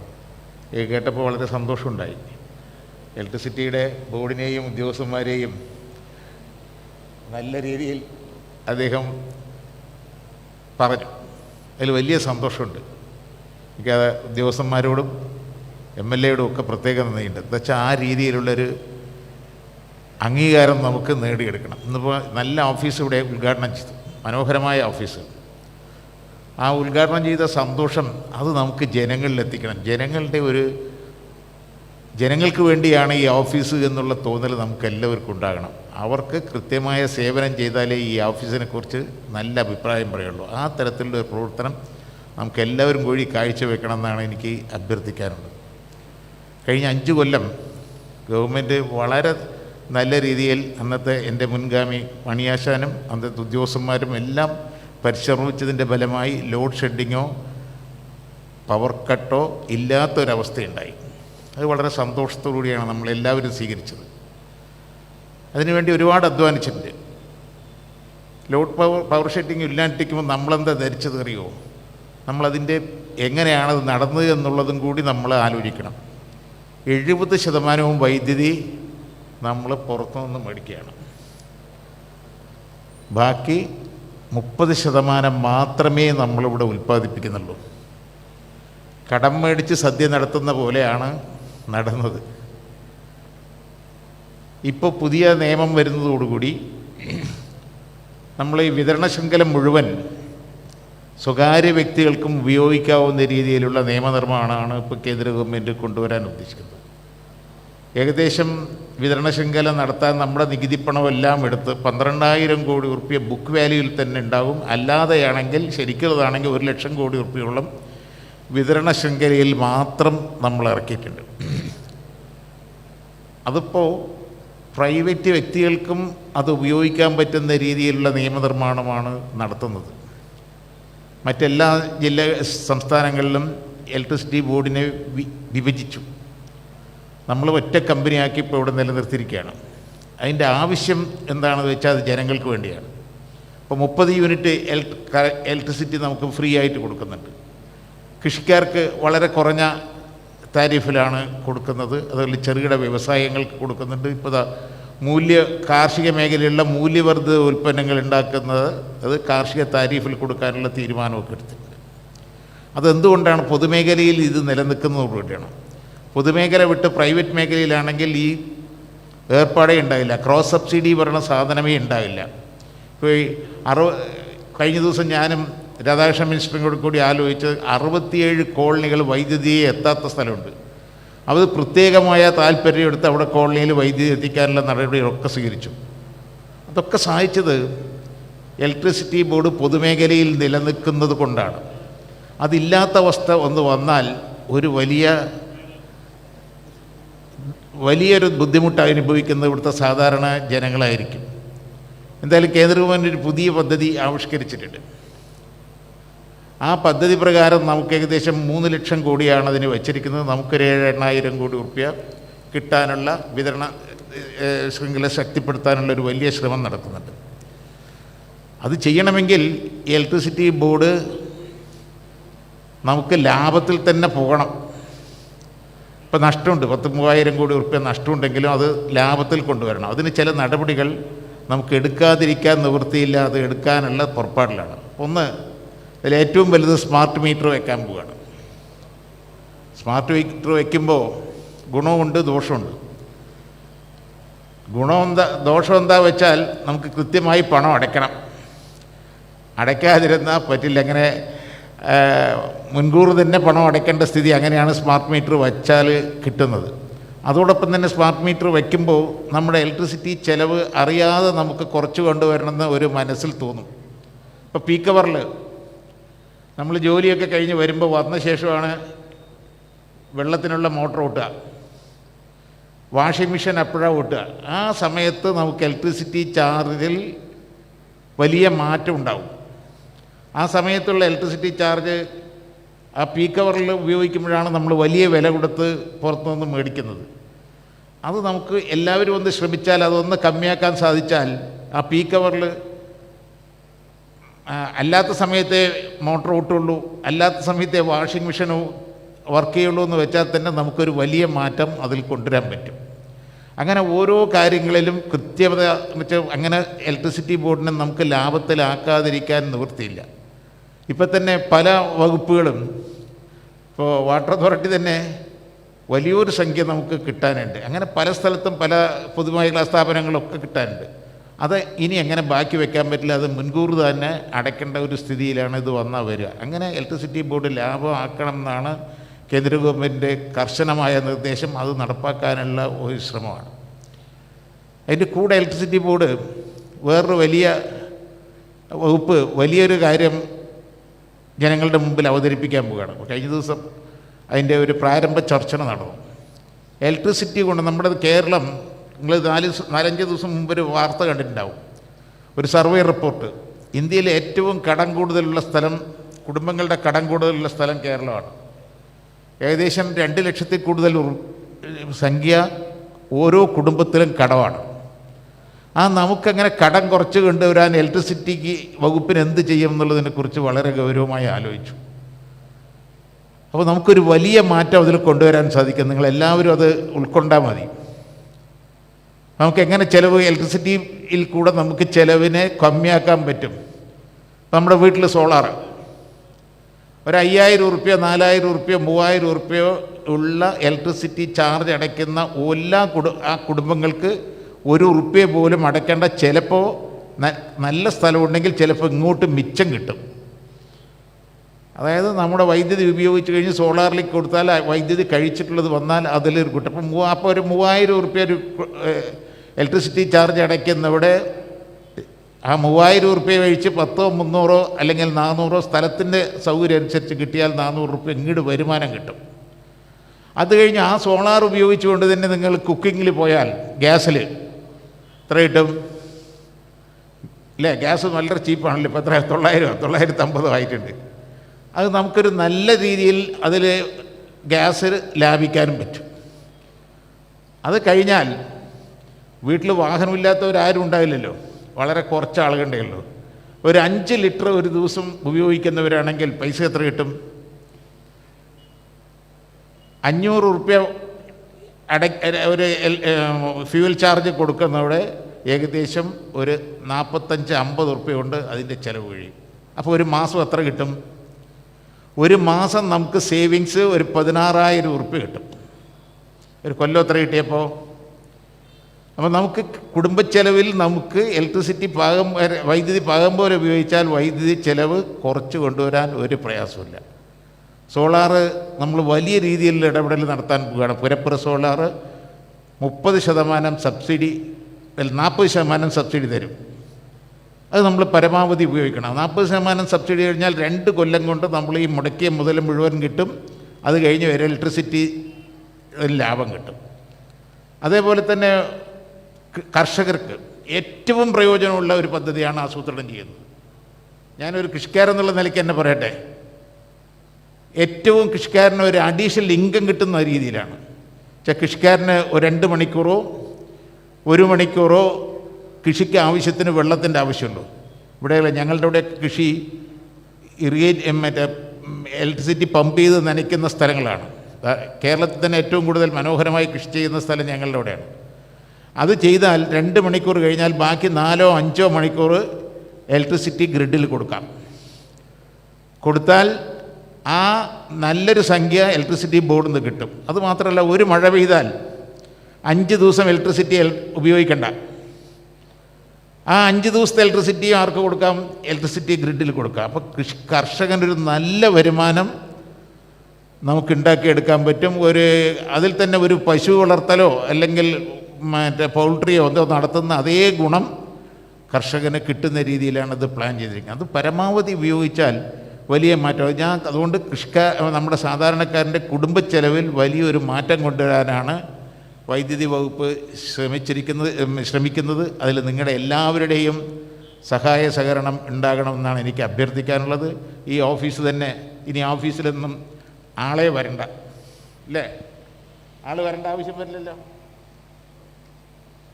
ഇത് കേട്ടപ്പോൾ വളരെ സന്തോഷമുണ്ടായി. ഇലക്ട്രിസിറ്റിയുടെ ബോർഡിനെയും ഉദ്യോഗസ്ഥന്മാരെയും നല്ല രീതിയിൽ അദ്ദേഹം പറഞ്ഞു. അതിൽ വലിയ സന്തോഷമുണ്ട്. എനിക്കത് ഉദ്യോഗസ്ഥന്മാരോടും MLAയോടും ഒക്കെ പ്രത്യേകം നന്ദിയുണ്ട്. എന്താ വെച്ചാൽ ആ രീതിയിലുള്ളൊരു അംഗീകാരം നമുക്ക് നേടിയെടുക്കണം. ഇന്നിപ്പോൾ നല്ല ഓഫീസ് ഇവിടെ ഉദ്ഘാടനം ചെയ്തു, മനോഹരമായ ഓഫീസ്. ആ ഉദ്ഘാടനം ചെയ്ത സന്തോഷം അത് നമുക്ക് ജനങ്ങളിലെത്തിക്കണം. ജനങ്ങൾക്ക് വേണ്ടിയാണ് ഈ ഓഫീസ് എന്നുള്ള തോന്നൽ നമുക്ക് എല്ലാവർക്കും ഉണ്ടാകണം. അവർക്ക് കൃത്യമായ സേവനം ചെയ്താലേ ഈ ഓഫീസിനെ കുറിച്ച് നല്ല അഭിപ്രായം പറയുള്ളൂ. ആ തരത്തിലുള്ള പ്രവർത്തനം നമുക്ക് എല്ലാവരും കൂടി കാഴ്ചവെക്കണം എന്നാണ് എനിക്ക് അഭ്യർത്ഥിക്കാനുള്ളത്. കഴിഞ്ഞ 5 കൊല്ലം ഗവൺമെൻറ് വളരെ നല്ല രീതിയിൽ അന്നത്തെ എൻ്റെ മുൻഗാമി മണിയാശാനും അന്നത്തെ ഉദ്യോഗസ്ഥന്മാരും എല്ലാം പരിശ്രമിച്ചതിൻ്റെ ഫലമായി ലോഡ് ഷെഡിങ്ങോ പവർ കട്ടോ ഇല്ലാത്തൊരവസ്ഥയുണ്ടായി. അത് വളരെ സന്തോഷത്തോടുകൂടിയാണ് നമ്മളെല്ലാവരും സ്വീകരിച്ചത്. അതിനുവേണ്ടി ഒരുപാട് അധ്വാനിച്ചിട്ടുണ്ട്. ലോഡ് പവർ ഷെഡിങ് ഇല്ലാണ്ടിരിക്കുമ്പോൾ നമ്മളെന്താ ധരിച്ചത് അറിയുമോ? നമ്മളതിൻ്റെ എങ്ങനെയാണത് നടന്നത് എന്നുള്ളതും കൂടി നമ്മൾ ആലോചിക്കണം. 70% വൈദ്യുതി നമ്മൾ പുറത്തുനിന്ന് മേടിക്കുകയാണ്. ബാക്കി 30% മാത്രമേ നമ്മളിവിടെ ഉൽപ്പാദിപ്പിക്കുന്നുള്ളൂ. കടം മേടിച്ച് സദ്യ നടത്തുന്ന പോലെയാണ് നടന്നത്. ഇപ്പോൾ പുതിയ നിയമം വരുന്നതോടുകൂടി നമ്മൾ ഈ വിതരണ ശൃംഖല മുഴുവൻ സ്വകാര്യ വ്യക്തികൾക്കും ഉപയോഗിക്കാവുന്ന രീതിയിലുള്ള നിയമനിർമ്മാണമാണ് ഇപ്പോൾ കേന്ദ്ര ഗവൺമെൻറ് കൊണ്ടുവരാൻ ഉദ്ദേശിക്കുന്നത്. ഏകദേശം വിതരണ ശൃംഖല നടത്താൻ നമ്മുടെ നികുതിപ്പണമെല്ലാം എടുത്ത് 12,000 കോടി റുപ്യ ബുക്ക് വാല്യൂവിൽ തന്നെ ഉണ്ടാകും. അല്ലാതെയാണെങ്കിൽ ശരിക്കുള്ളതാണെങ്കിൽ 1 ലക്ഷം കോടി റുപ്യോളം വിതരണ ശൃംഖലയിൽ മാത്രം നമ്മൾ ഇറക്കിയിട്ടുണ്ട്. അതിപ്പോൾ പ്രൈവറ്റ് വ്യക്തികൾക്കും അത് ഉപയോഗിക്കാൻ പറ്റുന്ന രീതിയിലുള്ള നിയമനിർമ്മാണമാണ് നടത്തുന്നത്. മറ്റെല്ലാ സംസ്ഥാനങ്ങളിലും ഇലക്ട്രിസിറ്റി ബോർഡിനെ വിഭജിച്ചു. നമ്മൾ ഒറ്റ കമ്പനിയാക്കി ഇപ്പോൾ ഇവിടെ നിലനിർത്തിയിരിക്കുകയാണ്. അതിൻ്റെ ആവശ്യം എന്താണെന്ന് വെച്ചാൽ അത് ജനങ്ങൾക്ക് വേണ്ടിയാണ്. ഇപ്പോൾ 30 യൂണിറ്റ് ഇലക്ട്രിസിറ്റി നമുക്ക് ഫ്രീ ആയിട്ട് കൊടുക്കുന്നുണ്ട്. കൃഷിക്കാർക്ക് വളരെ കുറഞ്ഞ താരിഫിലാണ് കൊടുക്കുന്നത്. അതുപോലെ ചെറുകിട വ്യവസായങ്ങൾക്ക് കൊടുക്കുന്നുണ്ട്. ഇപ്പോൾ കാർഷിക മേഖലയിലുള്ള മൂല്യവർദ്ധിത ഉൽപ്പന്നങ്ങൾ ഉണ്ടാക്കുന്നത് അത് കാർഷിക താരിഫിൽ കൊടുക്കാനുള്ള തീരുമാനമൊക്കെ എടുത്തിട്ടുണ്ട്. അതെന്തുകൊണ്ടാണ്? പൊതുമേഖലയിൽ ഇത് നിലനിൽക്കുന്നതോടുകൂടിയാണ്. പൊതുമേഖല വിട്ട് പ്രൈവറ്റ് മേഖലയിലാണെങ്കിൽ ഈ ഏർപ്പാടേ ഉണ്ടാവില്ല. ക്രോസ് സബ്സിഡി പറയുന്ന സാധനമേ ഉണ്ടാവില്ല. ഇപ്പോൾ കഴിഞ്ഞ ദിവസം ഞാനും രാധാകൃഷ്ണൻ മിനിസ്റ്ററിനോട് കൂടി ആലോചിച്ച് 67 കോളനികൾ വൈദ്യുതിയെ എത്താത്ത സ്ഥലമുണ്ട്. അത് പ്രത്യേകമായ താല്പര്യം എടുത്ത് അവിടെ കോളനിയിൽ വൈദ്യുതി എത്തിക്കാനുള്ള നടപടികളൊക്കെ സ്വീകരിച്ചു. അതൊക്കെ സഹായിച്ചത് ഇലക്ട്രിസിറ്റി ബോർഡ് പൊതുമേഖലയിൽ നിലനിൽക്കുന്നത് കൊണ്ടാണ്. അതില്ലാത്ത അവസ്ഥ ഒന്ന് വന്നാൽ ഒരു വലിയൊരു ബുദ്ധിമുട്ട് അനുഭവിക്കുന്നത് ഇവിടുത്തെ സാധാരണ ജനങ്ങളായിരിക്കും. എന്തായാലും കേന്ദ്ര ഗവൺമെൻറ് ഒരു പുതിയ പദ്ധതി ആവിഷ്കരിച്ചിട്ടുണ്ട്. ആ പദ്ധതി പ്രകാരം നമുക്ക് ഏകദേശം 3 ലക്ഷം കോടിയാണ് അതിന് വച്ചിരിക്കുന്നത്. നമുക്കൊരു 7,000 കോടി റുപ്യ കിട്ടാനുള്ള വിതരണ ശൃംഖല ശക്തിപ്പെടുത്താനുള്ള ഒരു വലിയ ശ്രമം നടത്തുന്നുണ്ട്. അത് ചെയ്യണമെങ്കിൽ ഇലക്ട്രിസിറ്റി ബോർഡ് നമുക്ക് ലാഭത്തിൽ തന്നെ പോകണം. ഇപ്പം നഷ്ടമുണ്ട്, 10,000-3000 കോടി ഉറുപ്പ്യ നഷ്ടമുണ്ടെങ്കിലും അത് ലാഭത്തിൽ കൊണ്ടുവരണം. അതിന് ചില നടപടികൾ നമുക്ക് എടുക്കാതിരിക്കാൻ നിവൃത്തിയില്ല, അത് എടുക്കാനുള്ള പുറപ്പാടിലാണ്. ഒന്ന്, അതിൽ ഏറ്റവും വലുത് സ്മാർട്ട് മീറ്റർ വെക്കാൻ പോവുകയാണ്. സ്മാർട്ട് മീറ്റർ വയ്ക്കുമ്പോൾ ഗുണമുണ്ട് ദോഷമുണ്ട്. ദോഷം എന്താ വെച്ചാൽ നമുക്ക് കൃത്യമായി പണം അടയ്ക്കണം. അടയ്ക്കാതിരുന്നാൽ പറ്റില്ല. അങ്ങനെ മുൻകൂർ തന്നെ പണം അടയ്ക്കേണ്ട സ്ഥിതി, അങ്ങനെയാണ് സ്മാർട്ട് മീറ്റർ വച്ചാൽ കിട്ടുന്നത്. അതോടൊപ്പം തന്നെ സ്മാർട്ട് മീറ്റർ വയ്ക്കുമ്പോൾ നമ്മുടെ ഇലക്ട്രിസിറ്റി ചിലവ് അറിയാതെ നമുക്ക് കുറച്ച് കൊണ്ടുവരണമെന്ന് ഒരു മനസ്സിൽ തോന്നും. ഇപ്പോൾ പീക്ക് അവറിൽ നമ്മൾ ജോലിയൊക്കെ കഴിഞ്ഞ് വരുമ്പോൾ വന്ന ശേഷമാണ് വെള്ളത്തിനുള്ള മോട്ടർ ഓട്ടുക, വാഷിംഗ് മെഷീൻ അപ്പോഴാണ് ഓട്ടുക. ആ സമയത്ത് നമുക്ക് ഇലക്ട്രിസിറ്റി ചാർജിൽ വലിയ മാറ്റം ഉണ്ടാവും. ആ സമയത്തുള്ള ഇലക്ട്രിസിറ്റി ചാർജ് ആ പീക്ക് അവറിൽ ഉപയോഗിക്കുമ്പോഴാണ് നമ്മൾ വലിയ വില കൊടുത്ത് പുറത്തുനിന്ന് മേടിക്കുന്നത്. അത് നമുക്ക് എല്ലാവരും ഒന്ന് ശ്രമിച്ചാൽ, അതൊന്ന് കമ്മിയാക്കാൻ സാധിച്ചാൽ, ആ പീക്ക് അവറിൽ അല്ലാത്ത സമയത്തെ മോട്ടർ ഓട്ടുള്ളൂ, അല്ലാത്ത സമയത്തെ വാഷിംഗ് മെഷീൻ വർക്ക് ചെയ്യുള്ളൂ എന്ന് വെച്ചാൽ തന്നെ നമുക്കൊരു വലിയ മാറ്റം അതിൽ കൊണ്ടുവരാൻ പറ്റും. അങ്ങനെ ഓരോ കാര്യങ്ങളിലും കൃത്യത വെച്ചാൽ അങ്ങനെ ഇലക്ട്രിസിറ്റി ബോർഡിനെ നമുക്ക് ലാഭത്തിലാക്കാതിരിക്കാൻ നിവൃത്തിയില്ല. ഇപ്പം തന്നെ പല വകുപ്പുകളും, ഇപ്പോൾ വാട്ടർ അതോറിറ്റി തന്നെ വലിയൊരു സംഖ്യ നമുക്ക് കിട്ടാനുണ്ട്. അങ്ങനെ പല സ്ഥലത്തും പല പൊതുമേഖലാ സ്ഥാപനങ്ങളൊക്കെ കിട്ടാനുണ്ട്. അത് ഇനി എങ്ങനെ ബാക്കി വെക്കാൻ പറ്റില്ല, അത് മുൻകൂർ തന്നെ അടയ്ക്കേണ്ട ഒരു സ്ഥിതിയിലാണ് ഇത് വന്നാൽ വരിക. അങ്ങനെ ഇലക്ട്രിസിറ്റി ബോർഡ് ലാഭമാക്കണം എന്നാണ് കേന്ദ്ര ഗവൺമെൻറ്റിൻ്റെ കർശനമായ നിർദ്ദേശം. അത് നടപ്പാക്കാനുള്ള ഒരു ശ്രമമാണ്. അതിൻ്റെ കൂടെ ഇലക്ട്രിസിറ്റി ബോർഡ് വേറൊരു വലിയ വകുപ്പ്, വലിയൊരു കാര്യം ജനങ്ങളുടെ മുമ്പിൽ അവതരിപ്പിക്കാൻ പോവുകയാണ്. കഴിഞ്ഞ ദിവസം അതിൻ്റെ ഒരു പ്രാരംഭ ചർച്ച നടന്നു. ഇലക്ട്രിസിറ്റി കൊണ്ട് നമ്മുടെ കേരളം, നിങ്ങൾ 4-5 ദിവസം മുമ്പ് ഒരു വാർത്ത കണ്ടിട്ടുണ്ടാവും, ഒരു സർവേ റിപ്പോർട്ട്. ഇന്ത്യയിലെ ഏറ്റവും കടം കൂടുതലുള്ള സ്ഥലം, കുടുംബങ്ങളുടെ കടം കൂടുതലുള്ള സ്ഥലം കേരളമാണ്. ഏകദേശം 2 ലക്ഷത്തിൽ കൂടുതൽ സംഖ്യ ഓരോ കുടുംബത്തിലും കടമാണ്. നമുക്കങ്ങനെ കടം കുറച്ച് കൊണ്ടുവരാൻ ഇലക്ട്രിസിറ്റിക്ക് വകുപ്പിന് എന്ത് ചെയ്യും എന്നുള്ളതിനെക്കുറിച്ച് വളരെ ഗൗരവമായി ആലോചിച്ചു. അപ്പോൾ നമുക്കൊരു വലിയ മാറ്റം അതിൽ കൊണ്ടുവരാൻ സാധിക്കും. നിങ്ങളെല്ലാവരും അത് ഉൾക്കൊണ്ടാൽ മതി. നമുക്കെങ്ങനെ ചിലവ്, ഇലക്ട്രിസിറ്റിയിൽ കൂടെ നമുക്ക് ചിലവിനെ കമ്മിയാക്കാൻ പറ്റും. നമ്മുടെ വീട്ടിൽ സോളാർ ഒരു 5,000 ഉറുപ്പ്യ, 4,000 ഉറുപ്പ്യ, 3,000 ഉറുപ്പ്യ ഉള്ള ഇലക്ട്രിസിറ്റി ചാർജ് അടയ്ക്കുന്ന എല്ലാ കുടുംബങ്ങൾക്ക് 1 ഉറുപ്പ്യ പോലും അടയ്ക്കേണ്ട. ചിലപ്പോൾ നല്ല സ്ഥലമുണ്ടെങ്കിൽ ചിലപ്പോൾ ഇങ്ങോട്ട് മിച്ചം കിട്ടും. അതായത് നമ്മുടെ വൈദ്യുതി ഉപയോഗിച്ച് കഴിഞ്ഞ് സോളാറിലേക്ക് കൊടുത്താൽ വൈദ്യുതി കഴിച്ചിട്ടുള്ളത് വന്നാൽ അതിലൊരു കിട്ടും. അപ്പോൾ ഒരു 3,000 ഉറുപ്പ്യ ഒരു ഇലക്ട്രിസിറ്റി ചാർജ് അടയ്ക്കുന്നവിടെ ആ 3,000 ഉറുപ്പ്യ കഴിച്ച് 10, 300 അല്ലെങ്കിൽ 400 സ്ഥലത്തിൻ്റെ സൗകര്യം അനുസരിച്ച് കിട്ടിയാൽ 400 ഉറുപ്പ്യ ഇങ്ങോട്ട് വരുമാനം കിട്ടും. അത് കഴിഞ്ഞ് ആ സോളാർ ഉപയോഗിച്ചുകൊണ്ട് തന്നെ നിങ്ങൾ കുക്കിങ്ങിൽ പോയാൽ ഗ്യാസിൽ എത്ര കിട്ടും? ഇല്ലേ, ഗ്യാസ് വളരെ ചീപ്പാണല്ലോ. ഇപ്പോൾ എത്ര 950 ആയിട്ടുണ്ട്. അത് നമുക്കൊരു നല്ല രീതിയിൽ അതിൽ ഗ്യാസ് ലാഭിക്കാനും പറ്റും. അത് കഴിഞ്ഞാൽ വീട്ടിൽ വാഹനമില്ലാത്തവരാരും ഉണ്ടാവില്ലല്ലോ, വളരെ കുറച്ച് ആളുകളുണ്ടേ ഉള്ളൂ. ഒരു 5 ലിറ്റർ ഒരു ദിവസം ഉപയോഗിക്കുന്നവരാണെങ്കിൽ പൈസ എത്ര കിട്ടും? 500 ഉറുപ്പ്യ ഒരു ഫ്യൂവൽ ചാർജ് കൊടുക്കുന്നവിടെ ഏകദേശം ഒരു 45-50 ഉറുപ്പ്യ കൊണ്ട് അതിൻ്റെ ചിലവ് കഴിയും. അപ്പോൾ ഒരു മാസം എത്ര കിട്ടും? ഒരു മാസം നമുക്ക് സേവിങ്സ് ഒരു 16,000 ഉറുപ്പ്യ കിട്ടും. ഒരു കൊല്ലം എത്ര കിട്ടിയപ്പോൾ? അപ്പോൾ നമുക്ക് കുടുംബച്ചെലവിൽ നമുക്ക് ഇലക്ട്രിസിറ്റി വൈദ്യുതി പാകം പോലെ ഉപയോഗിച്ചാൽ വൈദ്യുതി ചെലവ് കുറച്ച് കൊണ്ടുവരാൻ ഒരു പ്രയാസമില്ല. സോളാറ് നമ്മൾ വലിയ രീതിയിൽ ഇടപെടൽ നടത്താൻ പോവുകയാണ്. പുരപ്പുറ സോളാർ 30% സബ്സിഡി, 40% സബ്സിഡി തരും. അത് നമ്മൾ പരമാവധി ഉപയോഗിക്കണം. 40% സബ്സിഡി കഴിഞ്ഞാൽ 2 കൊല്ലം കൊണ്ട് നമ്മൾ ഈ മുടക്കിയ മുതൽ മുഴുവൻ കിട്ടും. അത് കഴിഞ്ഞ് വരെ ഇലക്ട്രിസിറ്റി ലാഭം കിട്ടും. അതേപോലെ തന്നെ കർഷകർക്ക് ഏറ്റവും പ്രയോജനമുള്ള ഒരു പദ്ധതിയാണ് ആസൂത്രണം ചെയ്യുന്നത്. ഞാനൊരു കൃഷിക്കാരെന്നുള്ള നിലയ്ക്ക് തന്നെ പറയട്ടെ, ഏറ്റവും കൃഷിക്കാരന് ഒരു അഡീഷണൽ ഇൻകം കിട്ടുന്ന രീതിയിലാണ്. കൃഷിക്കാരന് ഒരു 2 മണിക്കൂറോ 1 മണിക്കൂറോ കൃഷിക്ക് ആവശ്യത്തിന് വെള്ളത്തിൻ്റെ ആവശ്യമുള്ളൂ. ഇവിടെ ഞങ്ങളുടെ ഇവിടെ കൃഷി മറ്റേ ഇലക്ട്രിസിറ്റി പമ്പ് ചെയ്ത് നനയ്ക്കുന്ന സ്ഥലങ്ങളാണ്. കേരളത്തിൽ തന്നെ ഏറ്റവും കൂടുതൽ മനോഹരമായി കൃഷി ചെയ്യുന്ന സ്ഥലം ഞങ്ങളുടെ അവിടെയാണ്. അത് ചെയ്താൽ 2 മണിക്കൂർ കഴിഞ്ഞാൽ ബാക്കി 4-5 മണിക്കൂർ ഇലക്ട്രിസിറ്റി ഗ്രിഡിൽ കൊടുത്താൽ ആ നല്ലൊരു സംഖ്യ ഇലക്ട്രിസിറ്റി ബോർഡിൽ നിന്ന് കിട്ടും. അതുമാത്രമല്ല, ഒരു മഴ പെയ്താൽ 5 ദിവസം ഇലക്ട്രിസിറ്റി ഉപയോഗിക്കണ്ട. ആ 5 ദിവസത്തെ ഇലക്ട്രിസിറ്റി ആർക്ക് കൊടുക്കാം? ഇലക്ട്രിസിറ്റി ഗ്രിഡിൽ കൊടുക്കാം. അപ്പോൾ കർഷകനൊരു നല്ല വരുമാനം നമുക്ക് ഉണ്ടാക്കിയെടുക്കാൻ പറ്റും. അതിൽ തന്നെ ഒരു പശു വളർത്തലോ അല്ലെങ്കിൽ മറ്റേ പൗൾട്രിയോ എന്തോ നടത്തുന്ന അതേ ഗുണം കർഷകന് കിട്ടുന്ന രീതിയിലാണ് ഇത് പ്ലാൻ ചെയ്തിരിക്കുന്നത്. അത് പരമാവധി ഉപയോഗിച്ചാൽ വലിയ മാറ്റം. അതുകൊണ്ട് നമ്മുടെ സാധാരണക്കാരൻ്റെ കുടുംബ ചെലവിൽ വലിയൊരു മാറ്റം കൊണ്ടുവരാനാണ് വൈദ്യുതി വകുപ്പ് ശ്രമിക്കുന്നത്. അതിൽ നിങ്ങളുടെ എല്ലാവരുടെയും സഹായ സഹകരണം ഉണ്ടാകണമെന്നാണ് എനിക്ക് അഭ്യർത്ഥിക്കാനുള്ളത്. ഈ ഓഫീസ് തന്നെ ഇനി ഓഫീസിലൊന്നും ആളെ വരണ്ട, അല്ലേ? ആൾ വരേണ്ട ആവശ്യം വരില്ലല്ലോ.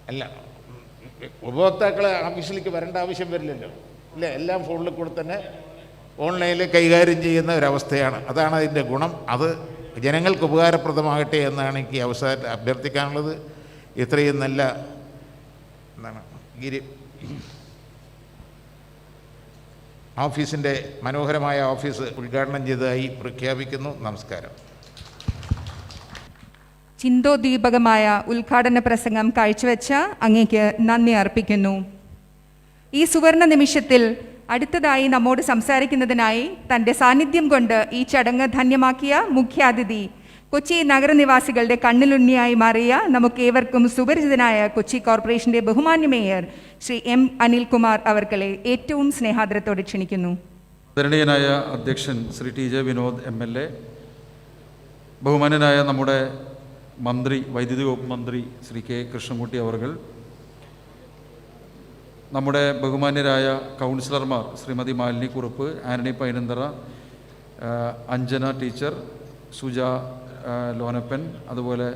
അല്ല, ഉപഭോക്താക്കളെ ഓഫീസിലേക്ക് വരേണ്ട ആവശ്യം വരില്ലല്ലോ, അല്ലേ? എല്ലാം ഫോണിൽ കൂടെ തന്നെ ഓൺലൈനിൽ കൈകാര്യം ചെയ്യുന്ന ഒരവസ്ഥയാണ്. അതാണ് അതിൻ്റെ ഗുണം. അത് ജനങ്ങൾക്ക് ഉപകാരപ്രദമാകട്ടെ എന്നാണ് എനിക്ക് അവസരം അഭ്യർത്ഥിക്കാനുള്ളത്. ഇത്രയും നല്ല ഓഫീസിൻ്റെ മനോഹരമായ ഓഫീസ് ഉദ്ഘാടനം ചെയ്തതായി പ്രഖ്യാപിക്കുന്നു. നമസ്കാരം. ചിന്തോദ്ദീപകമായ ഉദ്ഘാടന പ്രസംഗം കാഴ്ചവെച്ച അങ്ങേക്ക് നന്ദി അർപ്പിക്കുന്നു. ഈ സുവർണ നിമിഷത്തിൽ അടുത്തതായി നമ്മോട് സംസാരിക്കുന്നതിനായി തൻ്റെ സാന്നിധ്യം കൊണ്ട് ഈ ചടങ്ങ് ധന്യമാക്കിയ മുഖ്യാതിഥി, കൊച്ചി നഗരനിവാസികളുടെ കണ്ണിലുണ്ണിയായി മാറിയ നമുക്കേവർക്കും സുപരിചിതനായ കൊച്ചി കോർപ്പറേഷൻ്റെ ബഹുമാന്യ മേയർ ശ്രീ M. അനിൽകുമാർ അവർകളെ ഏറ്റവും സ്നേഹാദരത്തോടെ ക്ഷണിക്കുന്നു. ആദരണീയനായ അധ്യക്ഷൻ ശ്രീ TJ വിനോദ് MLA, ബഹുമാന്യനായ നമ്മുടെ മന്ത്രി, വൈദ്യുതി വകുപ്പ് മന്ത്രി ശ്രീ K. കൃഷ്ണൻകുട്ടി അവർകൾ, നമ്മുടെ ബഹുമാന്യരായ കൗൺസിലർമാർ ശ്രീമതി മാലിനി കുറുപ്പ്, ആന്റണി പൈനന്തറ, അഞ്ജന ടീച്ചർ, സുജ ലോനപ്പൻ, അതുപോലെ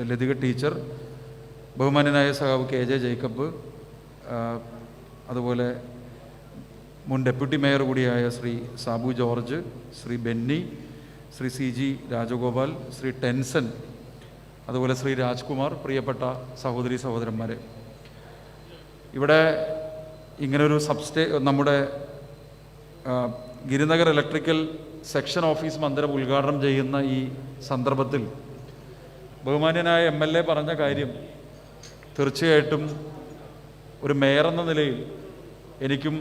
ലതിക ടീച്ചർ, ബഹുമാന്യനായ സഖാവ് KJ ജേക്കബ്, അതുപോലെ മുൻ ഡെപ്യൂട്ടി മേയർ കൂടിയായ ശ്രീ സാബു ജോർജ്, ശ്രീ ബെന്നി, ശ്രീ CG രാജഗോപാൽ, ശ്രീ ടെൻസൻ, അതുപോലെ ശ്രീ രാജ്കുമാർ, പ്രിയപ്പെട്ട സഹോദരി സഹോദരന്മാരെ, ഇവിടെ ഇങ്ങനൊരു നമ്മുടെ ഗിരിനഗർ ഇലക്ട്രിക്കൽ സെക്ഷൻ ഓഫീസ് മന്ദിരം ഉദ്ഘാടനം ചെയ്യുന്ന ഈ സന്ദർഭത്തിൽ ബഹുമാന്യനായ MLA പറഞ്ഞ കാര്യം തീർച്ചയായിട്ടും ഒരു മേയർ എന്ന നിലയിൽ എനിക്കും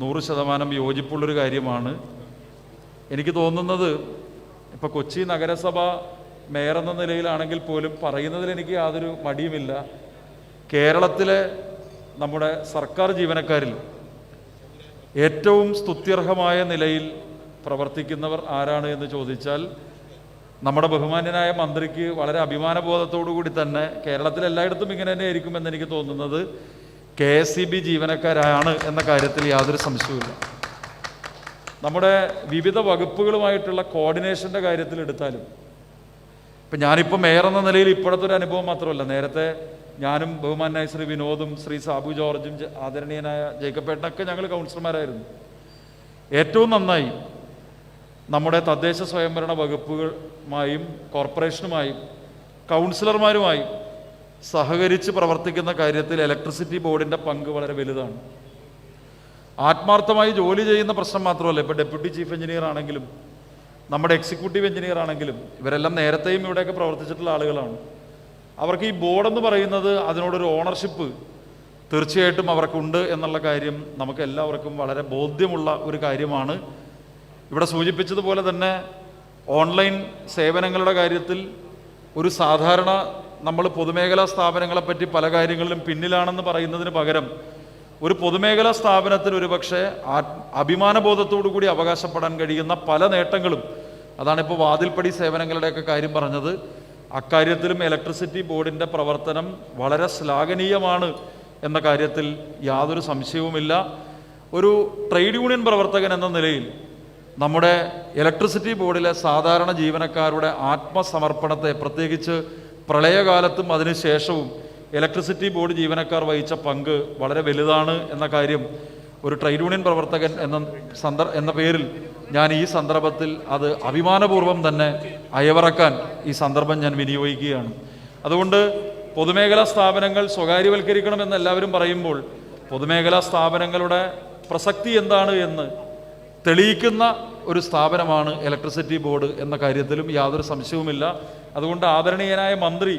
100% യോജിപ്പുള്ളൊരു കാര്യമാണ്. എനിക്ക് തോന്നുന്നത്, ഇപ്പോൾ കൊച്ചി നഗരസഭ മേയർ എന്ന നിലയിലാണെങ്കിൽ പോലും പറയുന്നതിൽ എനിക്ക് യാതൊരു മടിയുമില്ല. കേരളത്തിലെ നമ്മുടെ സർക്കാർ ജീവനക്കാരിൽ ഏറ്റവും സ്തുത്യർഹമായ നിലയിൽ പ്രവർത്തിക്കുന്നവർ ആരാണ് എന്ന് ചോദിച്ചാൽ നമ്മുടെ ബഹുമാന്യനായ മന്ത്രിക്ക് വളരെ അഭിമാനബോധത്തോടു കൂടി തന്നെ കേരളത്തിൽ എല്ലായിടത്തും ഇങ്ങനെ തന്നെ ആയിരിക്കുമെന്ന് എനിക്ക് തോന്നുന്നത് KSEB ജീവനക്കാരാണ് എന്ന കാര്യത്തിൽ യാതൊരു സംശയവുമില്ല. നമ്മുടെ വിവിധ വകുപ്പുകളുമായിട്ടുള്ള കോർഡിനേഷൻ്റെ കാര്യത്തിൽ എടുത്താലും, ഇപ്പം ഞാനിപ്പോൾ മേയർ എന്ന നിലയിൽ ഇപ്പോഴത്തെ ഒരു അനുഭവം മാത്രമല്ല, നേരത്തെ ഞാനും ബഹുമാനായ ശ്രീ വിനോദും ശ്രീ സാബു ജോർജും ആദരണീയനായ ജേക്കബേട്ടനൊക്കെ ഞങ്ങൾ കൗൺസിലർമാരായിരുന്നു. ഏറ്റവും നന്നായി നമ്മുടെ തദ്ദേശ സ്വയംഭരണ വകുപ്പുകളുമായും കോർപ്പറേഷനുമായും കൗൺസിലർമാരുമായും സഹകരിച്ച് പ്രവർത്തിക്കുന്ന കാര്യത്തിൽ ഇലക്ട്രിസിറ്റി ബോർഡിൻ്റെ പങ്ക് വളരെ വലുതാണ്. ആത്മാർത്ഥമായി ജോലി ചെയ്യുന്ന പ്രശ്നം മാത്രമല്ല, ഇപ്പോൾ ഡെപ്യൂട്ടി ചീഫ് എഞ്ചിനീയർ ആണെങ്കിലും നമ്മുടെ എക്സിക്യൂട്ടീവ് എഞ്ചിനീയർ ആണെങ്കിലും ഇവരെല്ലാം നേരത്തെയും ഇവിടെയൊക്കെ പ്രവർത്തിച്ചിട്ടുള്ള ആളുകളാണ്. അവർക്ക് ഈ ബോർഡെന്ന് പറയുന്നത് അതിനോടൊരു ഓണർഷിപ്പ് തീർച്ചയായിട്ടും അവർക്കുണ്ട് എന്നുള്ള കാര്യം നമുക്ക് എല്ലാവർക്കും വളരെ ബോധ്യമുള്ള ഒരു കാര്യമാണ്. ഇവിടെ സൂചിപ്പിച്ചതുപോലെ തന്നെ ഓൺലൈൻ സേവനങ്ങളുടെ കാര്യത്തിൽ ഒരു സാധാരണ നമ്മൾ പൊതുമേഖലാ സ്ഥാപനങ്ങളെപ്പറ്റി പല കാര്യങ്ങളിലും പിന്നിലാണെന്ന് പറയുന്നതിന് പകരം ഒരു പൊതുമേഖലാ സ്ഥാപനത്തിന് ഒരു പക്ഷേ അഭിമാനബോധത്തോടു കൂടി അവകാശപ്പെടാൻ കഴിയുന്ന പല നേട്ടങ്ങളും, അതാണിപ്പോൾ വാതിൽപ്പടി സേവനങ്ങളുടെയൊക്കെ കാര്യം പറഞ്ഞത്, അക്കാര്യത്തിലും ഇലക്ട്രിസിറ്റി ബോർഡിൻ്റെ പ്രവർത്തനം വളരെ ശ്ലാഘനീയമാണ് എന്ന കാര്യത്തിൽ യാതൊരു സംശയവുമില്ല. ഒരു ട്രേഡ് യൂണിയൻ പ്രവർത്തകൻ എന്ന നിലയിൽ നമ്മുടെ ഇലക്ട്രിസിറ്റി ബോർഡിലെ സാധാരണ ജീവനക്കാരുടെ ആത്മസമർപ്പണത്തെ, പ്രത്യേകിച്ച് പ്രളയകാലത്തും അതിനുശേഷവും ഇലക്ട്രിസിറ്റി ബോർഡ് ജീവനക്കാർ വഹിച്ച പങ്ക് വളരെ വലുതാണ് എന്ന കാര്യം ഒരു ട്രേഡ് യൂണിയൻ പ്രവർത്തകൻ എന്ന പേരിൽ ഞാൻ ഈ സന്ദർഭത്തിൽ അത് അഭിമാനപൂർവ്വം തന്നെ അയവിറക്കാൻ ഈ സന്ദർഭം ഞാൻ വിനിയോഗിക്കുകയാണ്. അതുകൊണ്ട് പൊതുമേഖലാ സ്ഥാപനങ്ങൾ സ്വകാര്യവൽക്കരിക്കണമെന്ന് എല്ലാവരും പറയുമ്പോൾ പൊതുമേഖലാ സ്ഥാപനങ്ങളുടെ പ്രസക്തി എന്താണ് എന്ന് തെളിയിക്കുന്ന ഒരു സ്ഥാപനമാണ് ഇലക്ട്രിസിറ്റി ബോർഡ് എന്ന കാര്യത്തിലും യാതൊരു സംശയവുമില്ല. അതുകൊണ്ട് ആദരണീയനായ മന്ത്രി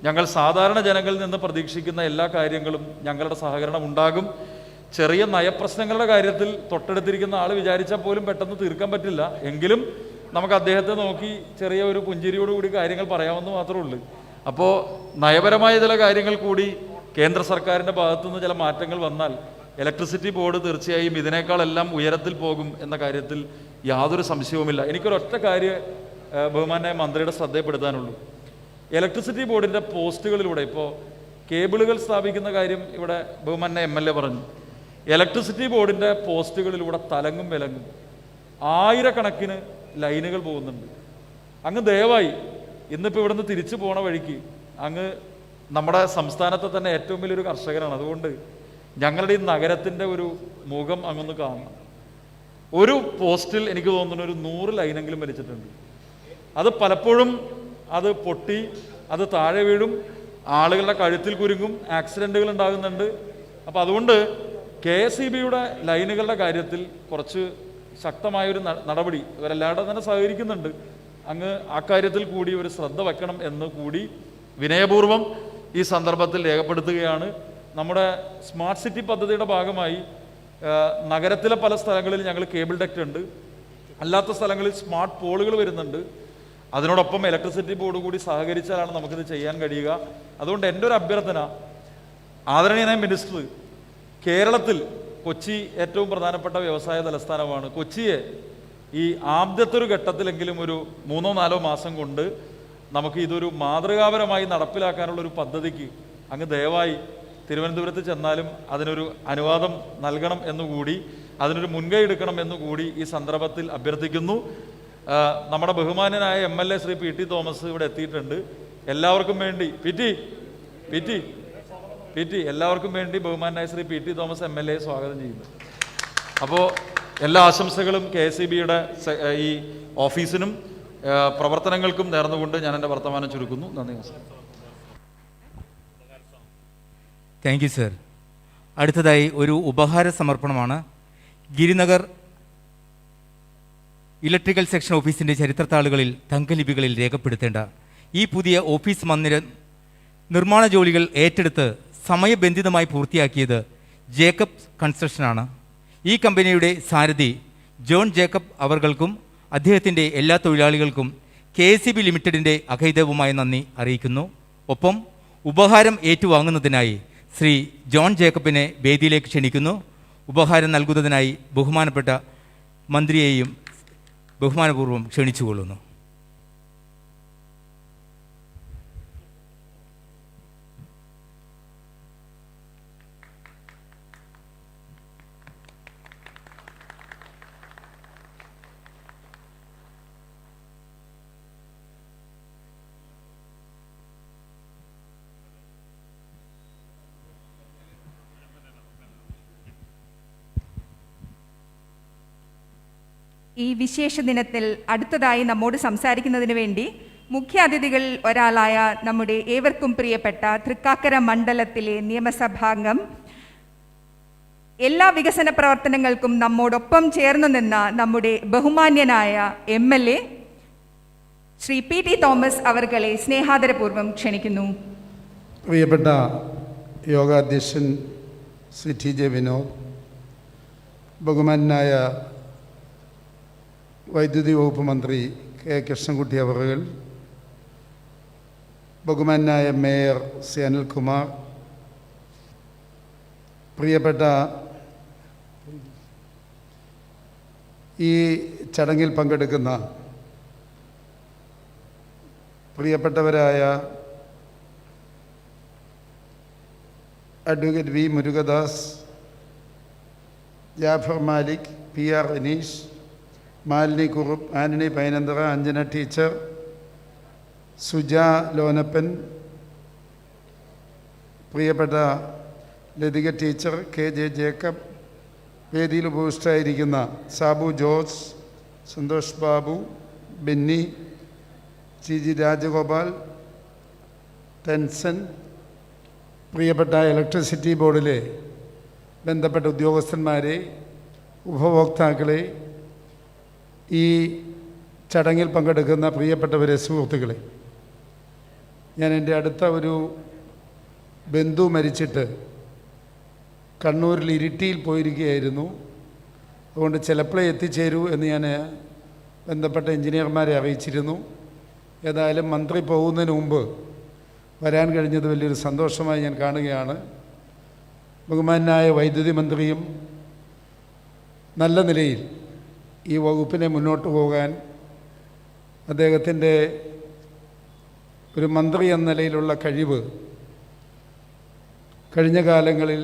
ഞങ്ങൾ സാധാരണ ജനങ്ങളിൽ നിന്ന് പ്രതീക്ഷിക്കുന്ന എല്ലാ കാര്യങ്ങളും ഞങ്ങളുടെ സഹകരണം ഉണ്ടാകും. ചെറിയ നയപ്രശ്നങ്ങളുടെ കാര്യത്തിൽ തൊട്ടടുത്തിരിക്കുന്ന ആൾ വിചാരിച്ചാൽ പോലും പെട്ടെന്ന് തീർക്കാൻ പറ്റില്ല. എങ്കിലും നമുക്ക് അദ്ദേഹത്തെ നോക്കി ചെറിയ ഒരു പുഞ്ചിരിയോടുകൂടി കാര്യങ്ങൾ പറയാമെന്ന് മാത്രമേ ഉള്ളൂ. അപ്പോൾ നയപരമായ ചില കാര്യങ്ങൾ കൂടി കേന്ദ്ര സർക്കാരിൻ്റെ ഭാഗത്തുനിന്ന് ചില മാറ്റങ്ങൾ വന്നാൽ ഇലക്ട്രിസിറ്റി ബോർഡ് തീർച്ചയായും ഇതിനേക്കാളെല്ലാം ഉയരത്തിൽ പോകും എന്ന കാര്യത്തിൽ യാതൊരു സംശയവുമില്ല. എനിക്കൊരൊറ്റ കാര്യം ബഹുമാനായ മന്ത്രിയുടെ ശ്രദ്ധയപ്പെടുത്താനുള്ളൂ. ഇലക്ട്രിസിറ്റി ബോർഡിൻ്റെ പോസ്റ്റുകളിലൂടെ ഇപ്പോൾ കേബിളുകൾ സ്ഥാപിക്കുന്ന കാര്യം ഇവിടെ ബഹുമാനായ MLA പറഞ്ഞു. ഇലക്ട്രിസിറ്റി ബോർഡിൻ്റെ പോസ്റ്റുകളിലൂടെ തലങ്ങും വിലങ്ങും ആയിരക്കണക്കിന് ലൈനുകൾ പോകുന്നുണ്ട്. അങ്ങ് ദയവായി ഇന്നിപ്പോൾ ഇവിടുന്ന് തിരിച്ചു പോണ വഴിക്ക് അങ്ങ് നമ്മുടെ സംസ്ഥാനത്തെ തന്നെ ഏറ്റവും വലിയൊരു കർഷകനാണ്. അതുകൊണ്ട് ഞങ്ങളുടെ ഈ നഗരത്തിൻ്റെ ഒരു മുഖം അങ്ങൊന്ന് കാണണം. ഒരു പോസ്റ്റിൽ എനിക്ക് തോന്നുന്നു ഒരു 100 ലൈനെങ്കിലും വലിച്ചിട്ടുണ്ട്. അത് പലപ്പോഴും അത് പൊട്ടി അത് താഴെ വീഴും, ആളുകളുടെ കഴുത്തിൽ കുരുങ്ങും, ആക്സിഡൻറ്റുകൾ ഉണ്ടാകുന്നുണ്ട്. അപ്പോൾ അതുകൊണ്ട് KSEBയുടെ ലൈനുകളുടെ കാര്യത്തിൽ കുറച്ച് ശക്തമായൊരു നടപടി ഇവരെല്ലാവരും തന്നെ സഹകരിക്കുന്നുണ്ട്. അങ്ങ് അക്കാര്യത്തിൽ കൂടി ഒരു ശ്രദ്ധ വെക്കണം എന്ന് കൂടി വിനയപൂർവ്വം ഈ സന്ദർഭത്തിൽ രേഖപ്പെടുത്തുകയാണ്. നമ്മുടെ സ്മാർട്ട് സിറ്റി പദ്ധതിയുടെ ഭാഗമായി നഗരത്തിലെ പല സ്ഥലങ്ങളിൽ ഞങ്ങൾ കേബിൾ ഡക്റ്റ് ഉണ്ട്, അല്ലാത്ത സ്ഥലങ്ങളിൽ സ്മാർട്ട് പോളുകൾ വരുന്നുണ്ട്. അതിനോടൊപ്പം ഇലക്ട്രിസിറ്റി ബോർഡ് കൂടി സഹകരിച്ചാലാണ് നമുക്കിത് ചെയ്യാൻ കഴിയുക. അതുകൊണ്ട് എൻ്റെ ഒരു അഭ്യർത്ഥന, ആദരണീയനായ മിനിസ്റ്റർ, കേരളത്തിൽ കൊച്ചി ഏറ്റവും പ്രധാനപ്പെട്ട വ്യവസായ തലസ്ഥാനമാണ്. കൊച്ചിയെ ഈ ആദ്യത്തെ ഒരു ഘട്ടത്തിലെങ്കിലും ഒരു 3-4 മാസം കൊണ്ട് നമുക്ക് ഇതൊരു മാതൃകാപരമായി നടപ്പിലാക്കാനുള്ളൊരു പദ്ധതിക്ക് അങ്ങ് ദയവായി തിരുവനന്തപുരത്ത് ചെന്നാലും അതിനൊരു അനുവാദം നൽകണം എന്നുകൂടി, അതിനൊരു മുൻകൈ എടുക്കണം എന്നുകൂടി ഈ സന്ദർഭത്തിൽ അഭ്യർത്ഥിക്കുന്നു. നമ്മുടെ ബഹുമാന്യനായ MLA ശ്രീ PT തോമസ് ഇവിടെ എത്തിയിട്ടുണ്ട്. എല്ലാവർക്കും വേണ്ടി എല്ലാവർക്കും വേണ്ടി ബഹുമാന്യനായ ശ്രീ PT തോമസ് MLA സ്വാഗതം ചെയ്യുന്നു. അപ്പോൾ എല്ലാ ആശംസകളും KSEBയുടെ ഈ ഓഫീസിനും പ്രവർത്തനങ്ങൾക്കും നേർന്നുകൊണ്ട് ഞാൻ എൻ്റെ വർത്തമാനം ചുരുക്കുന്നു. നന്ദി, നമസ്കാരം. Thank you sir. അടുത്തതായി ഒരു ഉപഹാര സമർപ്പണമാണ്. ഗിരിനഗർ ഇലക്ട്രിക്കൽ സെക്ഷൻ ഓഫീസിൻ്റെ ചരിത്രത്താളുകളിൽ തങ്കലിപികളിൽ രേഖപ്പെടുത്തേണ്ട ഈ പുതിയ ഓഫീസ് മന്ദിരം നിർമ്മാണ ജോലികൾ ഏറ്റെടുത്ത് സമയബന്ധിതമായി പൂർത്തിയാക്കിയത് ജേക്കബ് കൺസ്ട്രക്ഷനാണ്. ഈ കമ്പനിയുടെ സാരഥി ജോൺ ജേക്കബ് അവർകൾക്കും അദ്ദേഹത്തിൻ്റെ എല്ലാ തൊഴിലാളികൾക്കും KSEB ലിമിറ്റഡിൻ്റെ അഭൈതവുമായ നന്ദി അറിയിക്കുന്നു. ഒപ്പം ഉപഹാരം ഏറ്റുവാങ്ങുന്നതിനായി ശ്രീ ജോൺ ജേക്കബിനെ വേദിയിലേക്ക് ക്ഷണിക്കുന്നു. ഉപഹാരം നൽകുന്നതിനായി ബഹുമാനപ്പെട്ട മന്ത്രിയെയും ബഹുമാനപൂർവ്വം ക്ഷണിച്ചുകൊള്ളുന്നു. ഈ വിശേഷ ദിനത്തിൽ അടുത്തതായി നമ്മോട് സംസാരിക്കുന്നതിന് വേണ്ടി മുഖ്യാതിഥികളിൽ ഒരാളായ നമ്മുടെ ഏവർക്കും പ്രിയപ്പെട്ട തൃക്കാക്കര മണ്ഡലത്തിലെ നിയമസഭാംഗം, എല്ലാ വികസന പ്രവർത്തനങ്ങൾക്കും നമ്മോടൊപ്പം ചേർന്നു നിന്ന നമ്മുടെ ബഹുമാന്യനായ MLA ശ്രീ PT തോമസ് അവർകളെ സ്നേഹാദരപൂർവ്വം ക്ഷണിക്കുന്നു. പ്രിയപ്പെട്ട യോഗാധ്യക്ഷൻ ശ്രീ TJ വിനോദ്, ബഹുമാനായ വൈദ്യുതി വകുപ്പ് മന്ത്രി K കൃഷ്ണൻകുട്ടി അവറുകൾ, ബഹുമാനായ മേയർ ശ്രീ അനിൽകുമാർ, പ്രിയപ്പെട്ട ഈ ചടങ്ങിൽ പങ്കെടുക്കുന്ന പ്രിയപ്പെട്ടവരായ advocate V Murugadas, Jafar Malik, PR Aneesh, Malini Kurup, Antony Painanthara, Anjana teacher, Suja Lonappan, പ്രിയപ്പെട്ട ലതിക ടീച്ചർ, KJ ജേക്കബ്, വേദിയിൽ ഉപവിഷ്ടരായിരിക്കുന്ന സാബു ജോസ്, സന്തോഷ് ബാബു, ബെന്നി, GG രാജഗോപാൽ, ടെൻസൻ, പ്രിയപ്പെട്ട ഇലക്ട്രിസിറ്റി ബോർഡിലെ ബന്ധപ്പെട്ട ഉദ്യോഗസ്ഥന്മാരെ, ഉപഭോക്താക്കളെ, ഈ ചടങ്ങിൽ പങ്കെടുക്കുന്ന പ്രിയപ്പെട്ടവരെ, സുഹൃത്തുക്കളെ, ഞാൻ എൻ്റെ അടുത്ത ഒരു ബന്ധു മരിച്ചിട്ട് കണ്ണൂരിൽ ഇരിട്ടിയിൽ പോയിരിക്കുകയായിരുന്നു. അതുകൊണ്ട് ചിലപ്പോഴേ എത്തിച്ചേരൂ എന്ന് ഞാൻ ബന്ധപ്പെട്ട എഞ്ചിനീയർമാരെ അറിയിച്ചിരുന്നു. ഏതായാലും മന്ത്രി പോകുന്നതിന് മുമ്പ് വരാൻ കഴിഞ്ഞത് വലിയൊരു സന്തോഷമായി ഞാൻ കാണുകയാണ്. ബഹുമാനായ വൈദ്യുതി മന്ത്രിയും നല്ല നിലയിൽ ഈ വകുപ്പിനെ മുന്നോട്ട് പോകാൻ അദ്ദേഹത്തിൻ്റെ ഒരു മന്ത്രി എന്ന നിലയിലുള്ള കഴിവ് കഴിഞ്ഞ കാലങ്ങളിൽ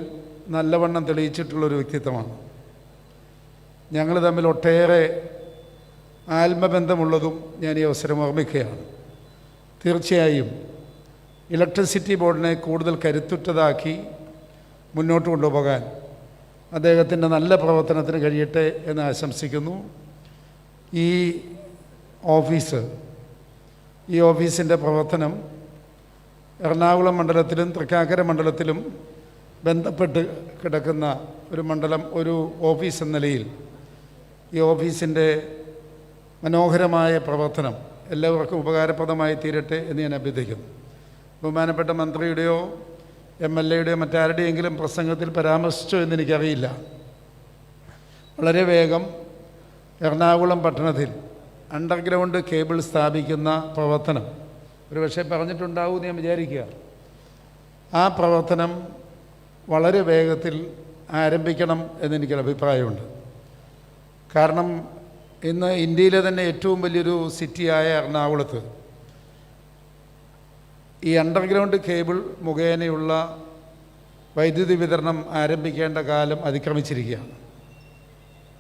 നല്ലവണ്ണം തെളിയിച്ചിട്ടുള്ളൊരു വ്യക്തിത്വമാണ്. ഞങ്ങൾ തമ്മിൽ ഒട്ടേറെ ആത്മബന്ധമുള്ളതും ഞാൻ ഈ അവസരം ഓർമ്മിക്കുകയാണ്. തീർച്ചയായും ഇലക്ട്രിസിറ്റി ബോർഡിനെ കൂടുതൽ കരുത്തുറ്റതാക്കി മുന്നോട്ട് കൊണ്ടുപോകാൻ അദ്ദേഹത്തിൻ്റെ നല്ല പ്രവർത്തനത്തിന് കഴിയട്ടെ എന്ന് ആശംസിക്കുന്നു. ഈ ഓഫീസിൻ്റെ പ്രവർത്തനം എറണാകുളം മണ്ഡലത്തിലും തൃക്കാക്കര മണ്ഡലത്തിലും ബന്ധപ്പെട്ട് കിടക്കുന്ന ഒരു ഓഫീസ് എന്ന നിലയിൽ ഈ ഓഫീസിൻ്റെ മനോഹരമായ പ്രവർത്തനം എല്ലാവർക്കും ഉപകാരപ്രദമായി തീരട്ടെ എന്ന് ഞാൻ അഭ്യർത്ഥിക്കുന്നു. ബഹുമാനപ്പെട്ട മന്ത്രിയുടെയോ MLAയുടെയോ മറ്റാരുടെയെങ്കിലും പ്രസംഗത്തിൽ പരാമർശിച്ചോ എന്നെനിക്കറിയില്ല. വളരെ വേഗം എറണാകുളം പട്ടണത്തിൽ അണ്ടർഗ്രൗണ്ട് കേബിൾ സ്ഥാപിക്കുന്ന പ്രവർത്തനം ഒരുപക്ഷെ പറഞ്ഞിട്ടുണ്ടാവും എന്ന് ഞാൻ വിചാരിക്കുക. ആ പ്രവർത്തനം വളരെ വേഗത്തിൽ ആരംഭിക്കണം എന്നെനിക്കൊരു അഭിപ്രായമുണ്ട്. കാരണം ഇന്ന് ഇന്ത്യയിലെ തന്നെ ഏറ്റവും വലിയൊരു സിറ്റിയായ എറണാകുളത്ത് ഈ അണ്ടർഗ്രൗണ്ട് കേബിൾ മുഖേനയുള്ള വൈദ്യുതി വിതരണം ആരംഭിക്കേണ്ട കാലം അതിക്രമിച്ചിരിക്കുകയാണ്.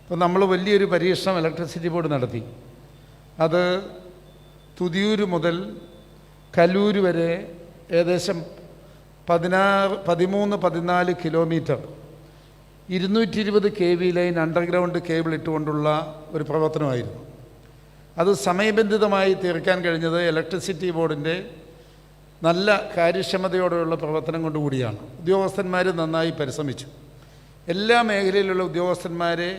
അപ്പോൾ നമ്മൾ വലിയൊരു പരീക്ഷണം ഇലക്ട്രിസിറ്റി ബോർഡ് നടത്തി. അത് തുതിയൂർ മുതൽ കലൂർ വരെ ഏകദേശം 13-14 kilometre 220 kV line underground cable ഇട്ടുകൊണ്ടുള്ള ഒരു പ്രവർത്തനമായിരുന്നു. അത് സമയബന്ധിതമായി തീർക്കാൻ കഴിഞ്ഞത് ഇലക്ട്രിസിറ്റി ബോർഡിൻ്റെ നല്ല കാര്യക്ഷമതയോടെയുള്ള പ്രവർത്തനം കൊണ്ടുകൂടിയാണ്. ഉദ്യോഗസ്ഥന്മാർ നന്നായി പരിശ്രമിച്ചു. എല്ലാ മേഖലയിലുള്ള ഉദ്യോഗസ്ഥന്മാരെ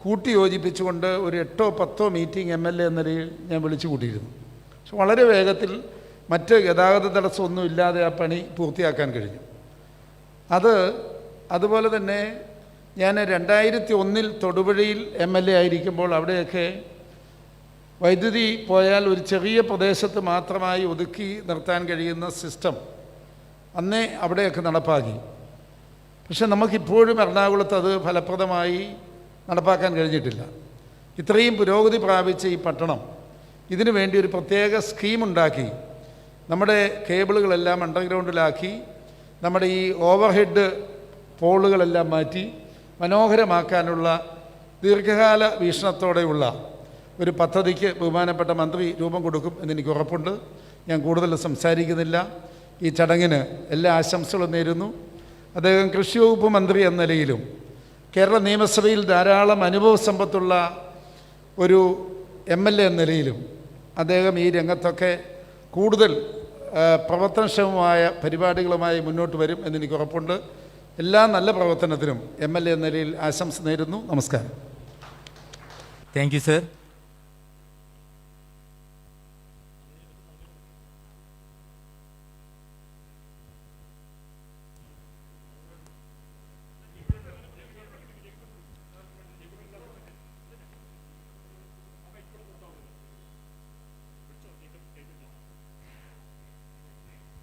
കൂട്ടിയോജിപ്പിച്ചുകൊണ്ട് ഒരു 8-10 മീറ്റിംഗ് MLA എന്ന നിലയിൽ ഞാൻ വിളിച്ചു കൂട്ടിയിരുന്നു. പക്ഷെ വളരെ വേഗത്തിൽ മറ്റ് ഗതാഗത തടസ്സമൊന്നും ഇല്ലാതെ ആ പണി പൂർത്തിയാക്കാൻ കഴിഞ്ഞു. അതുപോലെ തന്നെ ഞാൻ 2001 തൊടുപുഴയിൽ MLA ആയിരിക്കുമ്പോൾ അവിടെയൊക്കെ വൈദ്യുതി പോയാൽ ഒരു ചെറിയ പ്രദേശത്ത് മാത്രമായി ഒതുക്കി നിർത്താൻ കഴിയുന്ന സിസ്റ്റം അന്നേ അവിടെയൊക്കെ നടപ്പാക്കി. പക്ഷെ നമുക്കിപ്പോഴും എറണാകുളത്ത് അത് ഫലപ്രദമായി നടപ്പാക്കാൻ കഴിഞ്ഞിട്ടില്ല. ഇത്രയും പുരോഗതി പ്രാപിച്ച ഈ പട്ടണം ഇതിനു വേണ്ടി ഒരു പ്രത്യേക സ്കീമുണ്ടാക്കി നമ്മുടെ കേബിളുകളെല്ലാം അണ്ടർഗ്രൗണ്ടിലാക്കി നമ്മുടെ ഈ ഓവർഹെഡ് പോളുകളെല്ലാം മാറ്റി മനോഹരമാക്കാനുള്ള ദീർഘകാല വീക്ഷണത്തോടെയുള്ള ഒരു പദ്ധതിക്ക് ബഹുമാനപ്പെട്ട മന്ത്രി രൂപം കൊടുക്കും എന്നെനിക്ക് ഉറപ്പുണ്ട്. ഞാൻ കൂടുതൽ സംസാരിക്കുന്നില്ല. ഈ ചടങ്ങിന് എല്ലാ ആശംസകളും നേരുന്നു. അദ്ദേഹം കൃഷി വകുപ്പ് മന്ത്രി എന്ന നിലയിലും കേരള നിയമസഭയിൽ ധാരാളം അനുഭവ സമ്പത്തുള്ള ഒരു MLA എന്ന നിലയിലും അദ്ദേഹം ഈ രംഗത്തൊക്കെ കൂടുതൽ പ്രവർത്തനക്ഷമമായ പരിപാടികളുമായി മുന്നോട്ട് വരും എന്നെനിക്ക് ഉറപ്പുണ്ട്. എല്ലാ നല്ല പ്രവർത്തനത്തിനും MLA എന്ന നിലയിൽ ആശംസ നേരുന്നു. നമസ്കാരം. Thank you sir.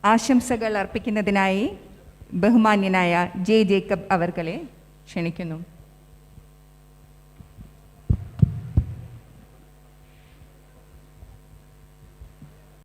ആശംസകൾ അർപ്പിക്കുന്നതിനായി ബഹുമാന്യനായ J. ജേക്കബ് അവർകളെ ക്ഷണിക്കുന്നു.